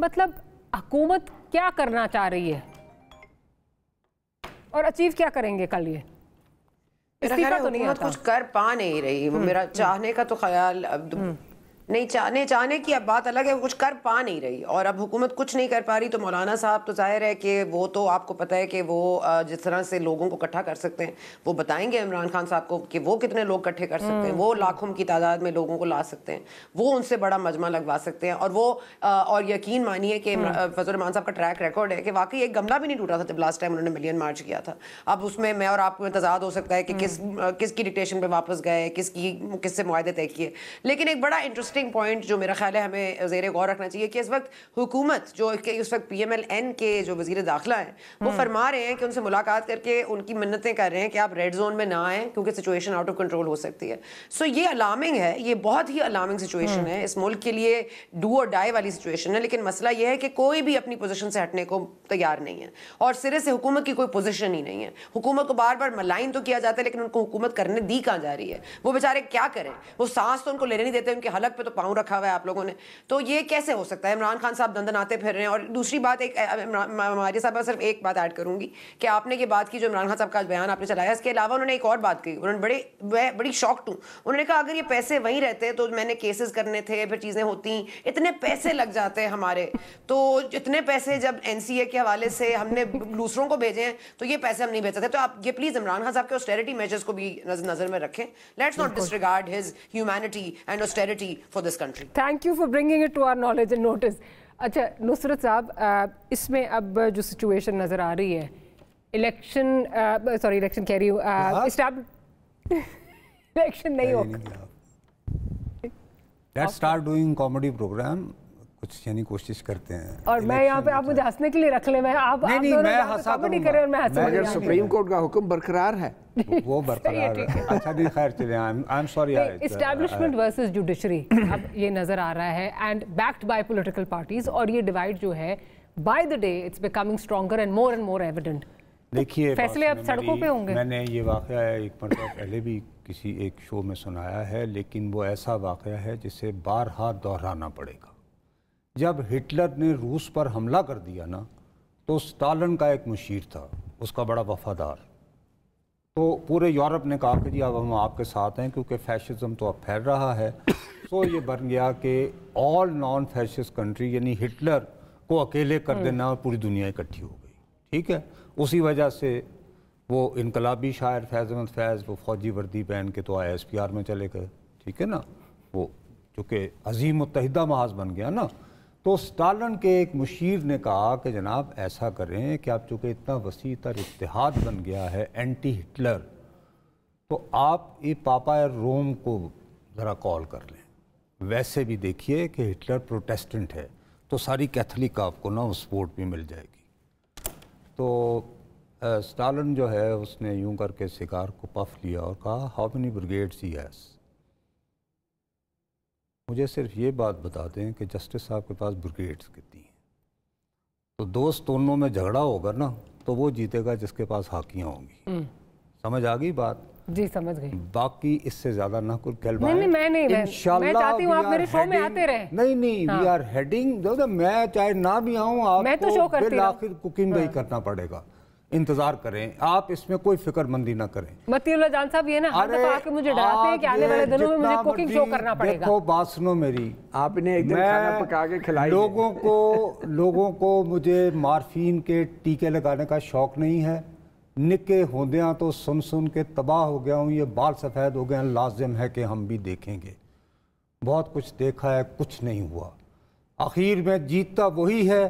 मतलब हुकूमत क्या करना चाह रही है और अचीव क्या करेंगे कल ये? इस्तीफा तो नहीं हुकूमत आता। कुछ कर पा नहीं रही, वो मेरा चाहने का तो ख्याल नहीं, चाहने की अब बात अलग है, वो कुछ कर पा नहीं रही। और अब हुकूमत कुछ नहीं कर पा रही तो मौलाना साहब तो जाहिर है कि वो तो आपको पता है कि वो जिस तरह से लोगों को इकट्ठा कर सकते हैं वो बताएंगे इमरान खान साहब को कि वो कितने लोग इकट्ठे कर सकते हैं, वो लाखों की तादाद में लोगों को ला सकते हैं, वो उनसे बड़ा मजमा लगवा सकते हैं। और वो और यकीन मानिए कि फजल रहमान साहब का ट्रैक रिकॉर्ड है कि वाकई एक गमला भी नहीं टूटा था जब लास्ट टाइम उन्होंने मिलियन मार्च किया था। अब उसमें मैं और आपको तजाद हो सकता है कि किसकी डिक्टेशन पे वापस गए, किससे मुआहदे तय किए। लेकिन एक बड़ा इंटरेस्टिंग पॉइंट जो मेरा ख्याल है हमें ज़ेरे गौर रखना चाहिए कि इस वक्त हुकूमत जो इस वक्त PMLN के जो वज़ीर दाखिला हैं वो फरमा रहे हैं कि उनसे मुलाकात करके उनकी मिन्नतें कर रहे हैं कि आप रेड जोन में ना आएँ क्योंकि सिचुएशन आउट ऑफ कंट्रोल हो सकती है। सो ये अलार्मिंग है, ये बहुत ही अलार्मिंग सिचुएशन है, इस मुल्क के लिए डू और डाई वाली सिचुएशन है। लेकिन मसला ये है कि कोई भी अपनी पोजीशन से हटने को तैयार नहीं है और सिरे से हुकूमत की कोई पोजीशन ही नहीं है। हुकूमत को बार बार मलाइन तो किया जाता है लेकिन उनको हुकूमत करने दी कहाँ जा रही है? वो बेचारे क्या करें? वो सांस तो उनको लेने नहीं देते, उनके हलक पे तो पाँव रखा हुआ है आप लोगों ने। तो ये कैसे हो सकता है? इमरान खान साहब दंदनाते फिर रहे हैं। और दूसरी बात, एक हमारे साहब सिर्फ एक बात ऐड करूंगी कि आपने ये बात की जो इमरान खान साहब का बयान आपने चलाया, इसके अलावा उन्होंने एक और बात कही, उन्होंने बड़ी शॉक्ड हूँ। उन्होंने कहा अगर ये पैसे वहीं रहते तो मैंने केसेस करने थे, फिर चीज़ें होती, इतने पैसे लग जाते हमारे, तो इतने पैसे जब NCA के हवाले से हमने दूसरों को भेजे हैं तो ये पैसे हम नहीं भेज सकते। तो आप ये प्लीज़ इमरान खान साहब के ऑस्टेरिटी मेजर्स को भी नज़र में रखें। Let's not disregard his humanity and austerity for this country. Thank you for bringing it to our knowledge and notice. अच्छा नुसरत साहब, इसमें अब जो सिचुएशन नज़र आ रही है, इलेक्शन कह रही हूँ, इलेक्शन नहीं होगा। Let's start doing comedy program, कुछ यानी कोशिश करते हैं। और मैं यहाँ पे आप मुझे हंसने के लिए रख ले, मैं आप नहीं, मैं हंसा कॉमेडी करें और मैं हंसा। अगर सुप्रीम कोर्ट का हुक्म बरकरार है वो बरकरार है। अच्छा नहीं, खैर चले, I am sorry. Establishment versus judiciary अब ये नजर आ रहा है and backed by political parties, और ये डिवाइड जो है by the day it's becoming stronger and more evident. देखिए, फैसले अब सड़कों पे होंगे। मैंने ये वाकया एक मरतबा पहले भी किसी एक शो में सुनाया है, लेकिन वो ऐसा वाकया है जिसे बारहा दोहराना पड़ेगा। जब हिटलर ने रूस पर हमला कर दिया ना, तो स्टालिन का एक मुशीर था, उसका बड़ा वफादार, तो पूरे यूरोप ने कहा कि जी अब हम आपके साथ हैं क्योंकि फैशिज्म तो अब फैल रहा है। तो ये बन गया कि ऑल नॉन फैशिस्ट कंट्री, यानी हिटलर को अकेले कर देना और पूरी दुनिया इकट्ठी हो गई। ठीक है, उसी वजह से वो इनकलाबी शायर फैज़ अहमद फैज़ वो फ़ौजी वर्दी पहन के तो ISPR में चले गए। ठीक है ना, वो चूँकि अजीम मुत्तहिदा महाज बन गया ना, तो स्टालिन के एक मुशीर ने कहा कि जनाब ऐसा करें कि आप चूँकि इतना वसी तर इत्तेहाद बन गया है एंटी हिटलर, तो आप ये पापा रोम को ज़रा कॉल कर लें। वैसे भी देखिए कि हिटलर प्रोटेस्टेंट है तो सारी कैथलिक आपको ना सपोर्ट भी मिल जाएगी। तो स्टालिन जो है उसने यूं करके सिगार को पफ लिया और कहा how many brigades he has. मुझे सिर्फ ये बात बता दें कि जस्टिस साहब के पास ब्रिगेड्स कितनी हैं। तो दोस्त दोनों में झगड़ा होगा ना तो वो जीतेगा जिसके पास हाकियाँ होंगी। समझ आ गई बात? जी समझ गई। बाकी इससे ज्यादा ना कोई कहलवा नहीं, मैं चाहती हूँ आप मेरे शो में आते रहे। नहीं, वी आर हेडिंग, मैं चाहे ना भी आऊँ आपको बिल आखिर कुकिंग ही करना पड़ेगा। इंतजार करें, आप इसमें कोई फिक्रमंदी ना करें। मतीउल्लाह जान साहब ये ना हर दफा आके मुझे डराते हैं कि आने वाले दिनों में मुझे कुकिंग शो करना पड़ेगा। देखो बात सुनो मेरी, आपने एक दिन खाना पका के खिलाई। लोगों को मुझे मार्फिन के टीके लगाने का शौक नहीं है। निके होंदियाँ तो सुन के तबाह हो गया हूँ, ये बाल सफ़ेद हो गए हैं, लाजिम है कि हम भी देखेंगे। बहुत कुछ देखा है, कुछ नहीं हुआ। आखिर में जीतता वही है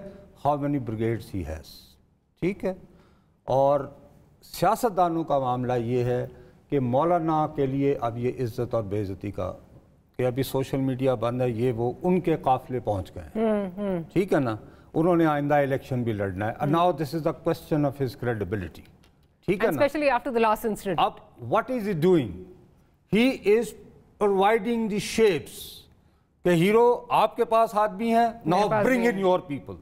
how many brigades he has. ठीक है, और सियासतदानों का मामला ये है कि मौलाना के लिए अब ये इज़्ज़त और बेइज्जती का कि अभी सोशल मीडिया बंद है, ये वो उनके काफिले पहुंच गए। ठीक है ना, उन्होंने आइंदा इलेक्शन भी लड़ना है। Now this is the question of his credibility. ठीक है ना, specially after the last incident. अब what is he doing? He is providing the shapes कि हीरो आपके पास आदमी है, now bring in your people.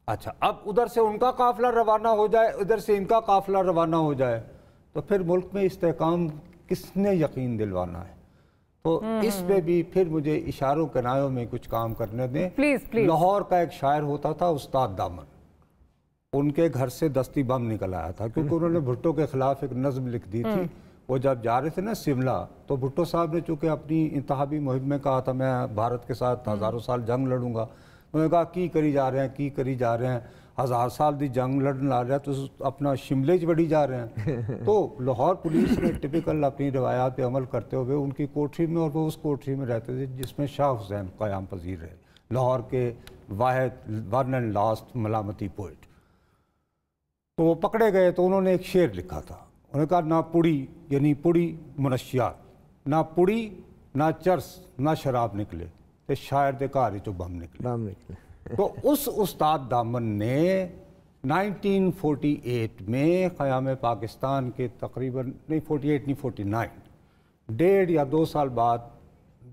अच्छा, अब उधर से उनका काफिला रवाना हो जाए, इधर से इनका काफिला रवाना हो जाए, तो फिर मुल्क में इस्तेकाम किसने यकीन दिलवाना है? तो इस पे भी फिर मुझे इशारों किनारों में कुछ काम करने दें। प्लीज। लाहौर का एक शायर होता था उस्ताद दामन, उनके घर से दस्ती बम निकल आया था क्योंकि उन्होंने भुट्टो के खिलाफ एक नज्म लिख दी थी। وہ جب جا رہے تھے نا شملہ، تو بھٹو صاحب نے چونکہ اپنی انتخابی مہم میں کہا تھا میں بھارت کے ساتھ ہزاروں سال جنگ لڑوں گا، انہوں نے کہا کی کری جا رہے ہیں 1000 سال دی جنگ لڑن لا رہا تو اپنا شملے چ بڑی جا رہے ہیں۔ تو لاہور پولیس نے ٹپیکل اپنی روایات پہ عمل کرتے ہوئے ان کی کوٹری میں، اور وہ اس کوٹری میں رہتے تھے جس میں شاہ حسین قیام پذیر رہے، لاہور کے واحد ون اینڈ لاسٹ ملامتی پوئٹ۔ تو وہ پکڑے گئے تو انہوں نے ایک شعر لکھا تھا، انہوں نے کہا نہ پڑی یعنی پڑی منشیات، نہ پڑی نہ چرس نہ شراب نکلے تے شاعر دے گھر چوں بم نکلے۔ تو اس استاد دامن نے 1948 میں قیام پاکستان کے تقریباً 49 1.5 یا 2 سال بعد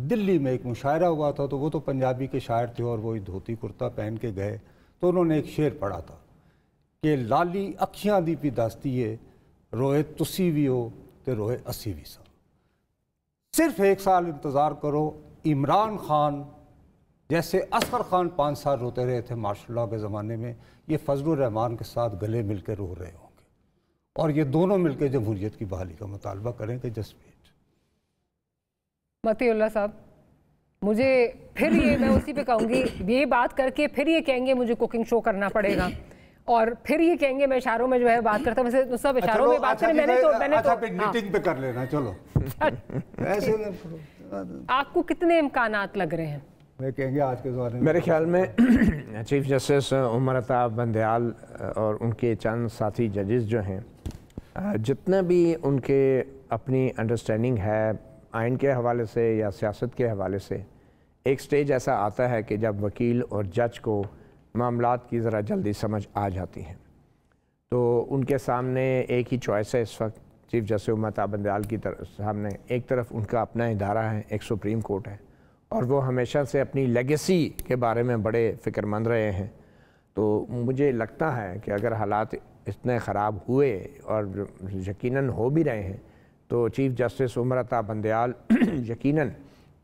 دلی میں ایک مشاعرہ ہوا تھا، تو وہ تو پنجابی کے شاعر تھے اور وہی دھوتی کرتا پہن کے گئے، تو انہوں نے ایک شعر پڑھا تھا کہ لالی اکھیاں دی پی دستی ہے روئے تسی بھی ہو تے روئے اسی بھی سا۔ صرف 1 سال انتظار کرو، عمران خان جیسے اصغر خان 5 سال روتے رہے تھے مارشل لاء کے زمانے میں، یہ فضل الرحمان کے ساتھ گلے مل کے رو رہے ہوں گے، اور یہ دونوں مل کے جمہوریت کی بحالی کا مطالبہ کریں کہ جسٹ ویٹ۔ متی اللہ صاحب، مجھے پھر یہ میں اسی پہ کہوں گی، یہ بات کر کے پھر یہ کہیں گے مجھے کوکنگ شو کرنا پڑے گا، اور پھر یہ کہیں گے میں اشاروں میں جو ہے بات کرتا ہوں، ویسے سب اشاروں میں بات کریں، میں نے تو میٹنگ پہ کر لینا، چلو ایسے آپ کو کتنے امکانات لگ رہے ہیں؟ میں کہیں گے آج کے دور میں میرے خیال میں چیف جسٹس عمر عطا بندیال اور ان کے چند ساتھی ججز جو ہیں، جتنا بھی ان کے اپنی انڈرسٹینڈنگ ہے آئین کے حوالے سے یا سیاست کے حوالے سے، ایک سٹیج ایسا آتا ہے کہ جب وکیل اور جج کو معاملات کی ذرا جلدی سمجھ آ جاتی ہیں، تو ان کے سامنے ایک ہی چوائس ہے اس وقت چیف جسٹس عمر عطا بندیال کی سامنے، ایک طرف ان کا اپنا ادارہ ہے، ایک سپریم کورٹ ہے، اور وہ ہمیشہ سے اپنی لیگیسی کے بارے میں بڑے فکر مند رہے ہیں۔ تو مجھے لگتا ہے کہ اگر حالات اتنے خراب ہوئے اور یقیناً ہو بھی رہے ہیں، تو چیف جسٹس عمر عطا بندیال یقیناً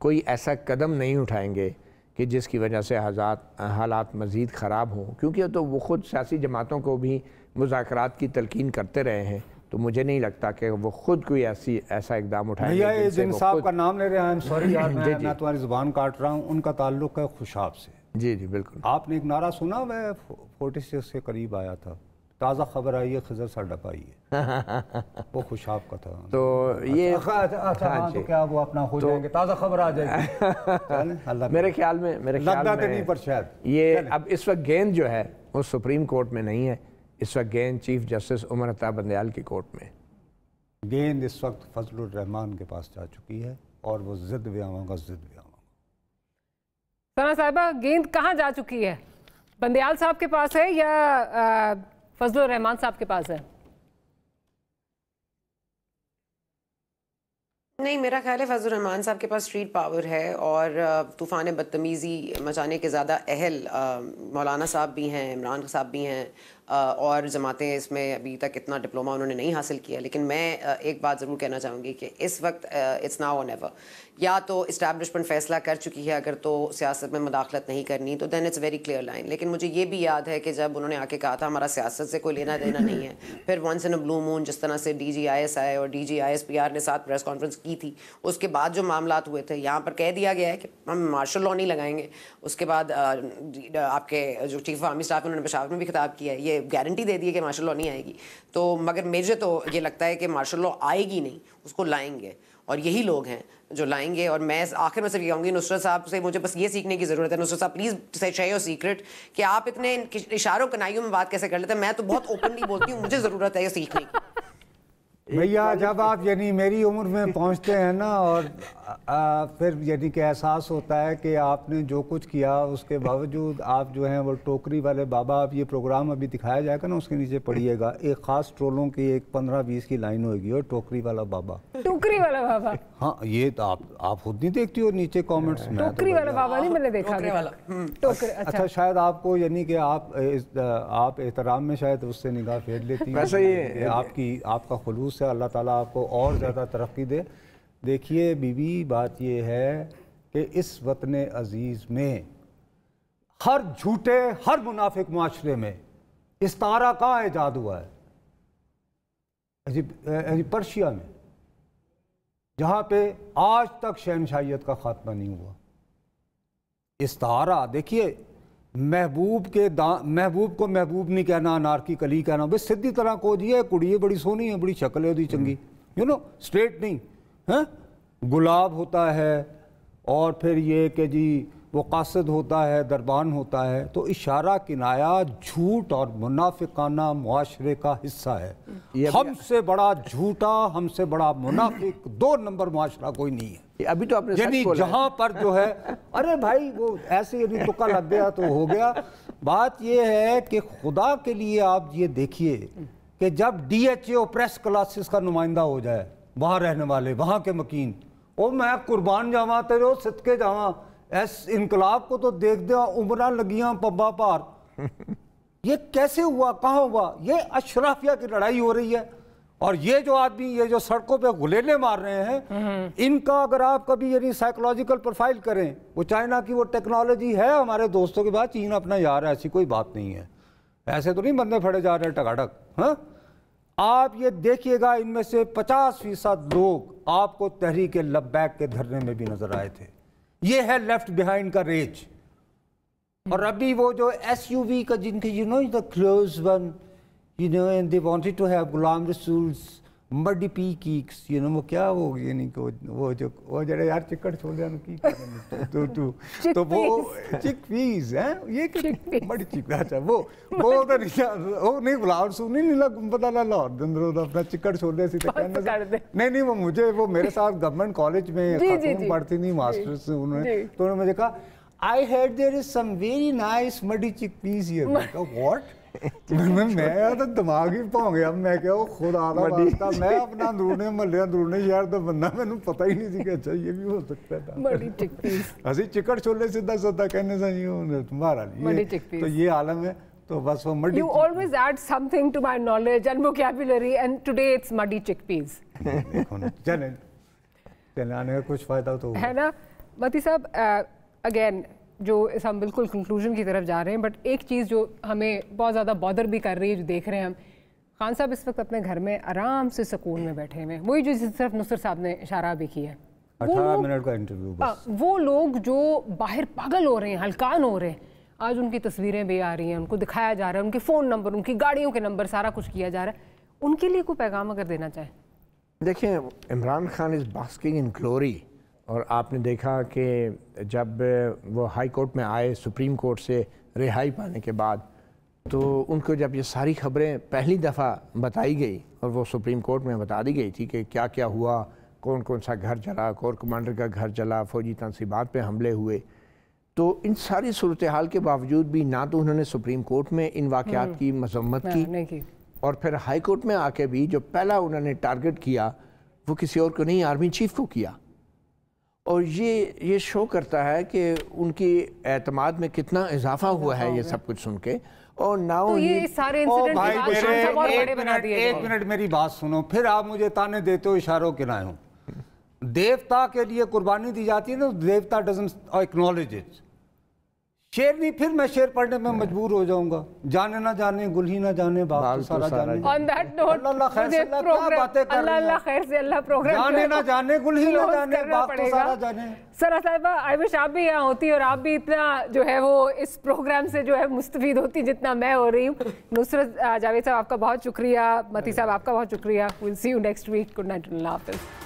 کوئی ایسا قدم نہیں اٹھائیں گے کہ جس کی وجہ سے حالات مزید خراب ہوں، کیونکہ تو وہ خود سیاسی جماعتوں کو بھی مذاکرات کی تلقین کرتے رہے ہیں، تو مجھے نہیں لگتا کہ وہ خود کوئی ایسا اقدام اٹھائیں گے۔ جن صاحب کا نام لے رہے ہیں، سوری یار میں تمہاری زبان کاٹ رہا ہوں، ان کا تعلق ہے خوشاب سے۔ جی جی بالکل۔ آپ نے ایک نعرہ سنا، میں 46 کے قریب آیا تھا، تازہ خبر آئی ہے خضر سا ڈپا آئی ہے، وہ خوشاب کا تھا۔ تو یہ تو کیا وہ اپنا ہو جائیں گے، تازہ خبر آ جائے گی میرے خیال میں لگتا تو نہیں، پر شاید یہ اب اس وقت گیند جو ہے وہ سپریم کورٹ میں نہیں ہے، اس وقت گیند چیف جسٹس عمر عطا بندیال کی کورٹ میں۔ گیند اس وقت فضل الرحمان کے پاس جا چکی ہے، اور وہ ضد بھی آواں گا، ضد بھی آواں گا۔ ثنا صاحبہ، گیند کہاں جا چکی ہے؟ بندیال صاحب کے پاس ہے یا فضل الرحمان صاحب کے پاس ہے؟ نہیں، میرا خیال ہے فضل الرحمان صاحب کے پاس اسٹریٹ پاور ہے، اور طوفان بدتمیزی مچانے کے زیادہ اہل مولانا صاحب بھی ہیں، عمران صاحب بھی ہیں، اور جماعتیں اس میں ابھی تک اتنا ڈپلوما انہوں نے نہیں حاصل کیا۔ لیکن میں ایک بات ضرور کہنا چاہوں گی کہ اس وقت اٹس ناؤ اور نیور، یا تو اسٹیبلشمنٹ فیصلہ کر چکی ہے اگر تو سیاست میں مداخلت نہیں کرنی، تو دین اٹس ویری کلیئر لائن۔ لیکن مجھے یہ بھی یاد ہے کہ جب انہوں نے آ کے کہا تھا ہمارا سیاست سے کوئی لینا دینا نہیں ہے، پھر ونس ان اے بلو مون جس طرح سے D G I S I اور D G I S P R نے ساتھ پریس کانفرنس کی تھی، اس کے بعد جو معاملات ہوئے تھے، یہاں پر کہہ دیا گیا ہے کہ ہم مارشل لاء نہیں لگائیں گے۔ اس کے بعد آپ کے جو چیف آف آرمی اسٹاف انہوں نے پشاور میں بھی خطاب کیا ہے، یہ گارنٹی دے دی ہے کہ مارشل لاء نہیں آئے گی۔ تو مگر مجھے تو یہ لگتا ہے کہ مارشل لاء آئے گی نہیں، اس کو لائیں گے، اور یہی لوگ ہیں جو لائیں گے۔ اور میں آخر میں صرف یہ کہوں گی، نصرت صاحب سے مجھے بس یہ سیکھنے کی ضرورت ہے، نصرت صاحب پلیز شیئر یور سیکرٹ کہ آپ اتنے اشاروں کنائیوں میں بات کیسے کر لیتے ہیں۔ میں تو بہت اوپنلی بولتی ہوں، مجھے ضرورت ہے یہ سیکھنے کی۔ بھیا جب آپ یعنی میری عمر میں پہنچتے ہیں نا، اور پھر یعنی کہ احساس ہوتا ہے کہ آپ نے جو کچھ کیا اس کے باوجود آپ جو ہیں وہ ٹوکری والے بابا، آپ یہ پروگرام ابھی دکھایا جائے گا نا، اس کے نیچے پڑھیے گا ایک خاص ٹرولوں کی ایک 15-20 کی لائن ہوئے گی، اور ٹوکری والا بابا، ٹوکری والا بابا، ہاں یہ تو آپ خود نہیں دیکھتی ہو نیچے کامنٹس میں، ٹوکری والا بابا نہیں میں نے دیکھا۔ اچھا شاید آپ کو یعنی کہ آپ احترام میں شاید اس سے نگاہ پھیر لیتی ہیں، ویسے یہ آپ کا خلوص ہے، اللہ تعالیٰ آپ کو اور زیادہ ترقی دے۔ دیکھیے بی بی، بات یہ ہے کہ اس وطن عزیز میں ہر جھوٹے، ہر منافق معاشرے میں استعارہ کہاں ایجاد ہوا ہے؟ پرشیا میں जहाँ पे आज तक शहनशाहियत का खात्मा नहीं हुआ। इस्तारा देखिए, महबूब को महबूब नहीं कहना, अनारकी कली कहना, बस सीधी तरह को जी है कुड़ी है बड़ी सोहनी है, बड़ी शक्ल है उसकी चंगी, यू नो, स्ट्रेट नहीं है। गुलाब होता है और फिर ये कि जी वो कासद होता है, दरबान होता है। तो इशारा किनाया झूठ और मुनाफिकाना मुआशरे का हिस्सा है। हमसे बड़ा झूठा, हमसे बड़ा मुनाफिक 2 नंबर मुआशरा कोई नहीं है। अभी तो आपने यानी जहां पर जो है, अरे भाई वो ऐसे यदि तुक्का लग गया तो हो गया। बात ये है कि खुदा के लिए आप ये देखिए कि जब DHA प्रेस क्लासेस का नुमाइंदा हो जाए, वहां रहने वाले, वहां के मकीन, ओ मैं कुर्बान जावा तेरे सदके जावा, ऐस इनकलाब को तो देख दे उमरा लगियां पब्बा पार। ये कैसे हुआ, कहाँ हुआ? ये अशराफिया की लड़ाई हो रही है। और ये जो आदमी, ये जो सड़कों पे गुलेले मार रहे हैं, इनका अगर आप कभी यानी साइकोलॉजिकल प्रोफाइल करें, वो चाइना की वो टेक्नोलॉजी है हमारे दोस्तों के बाद, चीन अपना यार है, ऐसी कोई बात नहीं है। ऐसे तो नहीं बंदे फड़े जा रहे टकाटक। हाँ, आप ये देखिएगा, इनमें से 50% लोग आपको तहरीक लब्बैक के धरने में भी नजर आए थे। ये है लेफ्ट बिहाइंड का रेज। और अभी वो जो SUV का जिनके you know the close one, you know, and they wanted to have Ghulam Rasool's muddy peaks, you know, वो क्या हो गया नहीं को वो जरा यार चिकड़ छोले नु की करने तो वो चिकपीस हैं, ये कि मडी चिक, अच्छा वो तो नहीं गुलाम रसूल नहीं लग पता ना लाहौर अंदर अपना चिकड़ छोले सी नहीं वो मुझे वो मेरे साथ गवर्नमेंट कॉलेज में खातून पढ़ती नहीं मास्टर्स उन्होंने, तो उन्होंने मुझे कहा I heard there is some very nice muddy chickpeas here. What? मैं तो दिमाग ही भौं गया। मैं क्या वो खुदा दा वास्ता, मैं अपना अंदरूने महल्ले अंदरूने शहर दा बंदा, मैंने पता ही नहीं सी कि अच्छा ये भी हो सकता था। मडी चिकपीस असी चिकड़ छोले सीधा साधा कहने से ये तुम्हारा लिए तो ये आलम है। तो बस वो muddy, you always add something to my knowledge and vocabulary and today it's muddy chickpeas। चले आने का कुछ फायदा तो है ना। मती साहब, अगेन जो हम बिल्कुल कंक्लूजन की तरफ जा रहे हैं, बट एक चीज़ जो हमें बहुत ज़्यादा बॉदर भी कर रही है, जो देख रहे हैं हम, खान साहब इस वक्त अपने घर में आराम से सुकून में बैठे हुए हैं, वही जो सिर्फ नुसरत साहब ने इशारा भी किया है, 18 मिनट का इंटरव्यू बस। वो लोग जो बाहर पागल हो रहे हैं, हलकान हो रहे हैं, आज उनकी तस्वीरें भी आ रही हैं, उनको दिखाया जा रहा है, उनके फ़ोन नंबर, उनकी गाड़ियों के नंबर, सारा कुछ किया जा रहा है, उनके लिए कोई पैगाम अगर देना चाहें? देखिए, Imran Khan is basking in glory. और आपने देखा कि जब वो हाई कोर्ट में आए सुप्रीम कोर्ट से रिहाई पाने के बाद, तो उनको जब ये सारी खबरें पहली दफ़ा बताई गई और वो सुप्रीम कोर्ट में बता दी गई थी कि क्या क्या हुआ, कौन कौन सा घर जला, कोर कमांडर का घर जला, फ़ौजी तनसीबात पे हमले हुए, तो इन सारी सूरत हाल के बावजूद भी ना तो उन्होंने सुप्रीम कोर्ट में इन वाक़यात की मज़म्मत की, और फिर हाई कोर्ट में आके भी जो पहला उन्होंने टारगेट किया वो किसी और को नहीं, आर्मी चीफ को किया। और ये शो करता है कि उनकी एतमाद में कितना इजाफा हुआ है ये सब कुछ सुन के। और नाउ तो ये सारे इंसिडेंट एक मिनट मेरी बात सुनो, फिर आप मुझे ताने देते हो इशारों के ना हो। देवता के लिए कुर्बानी दी जाती है ना, देवता डजंट एक्नॉलेज इट। शेर नहीं, फिर मैं शेर पढ़ने में मजबूर हो जाऊंगा। जाने ना जाने गुल ही ना जाने बात सारा जाने। ऑन दैट नोट अल्लाह खैर से क्या बातें कर रहे हैं, अल्लाह खैर से अल्लाह प्रोग्राम जाने ना जाने गुल ही ना जाने बात तो सारा जाने। सरा साहिबा, आई विश आप भी यहाँ होती और आप भी इतना जो है वो इस प्रोग्राम से जो है मुस्तफीद होती जितना मैं हो रही हूँ। नुसरत जावेद साहब आपका बहुत शुक्रिया, मती साहब आपका बहुत शुक्रिया। Will see you next week. Good night, अल्लाह हाफिज़।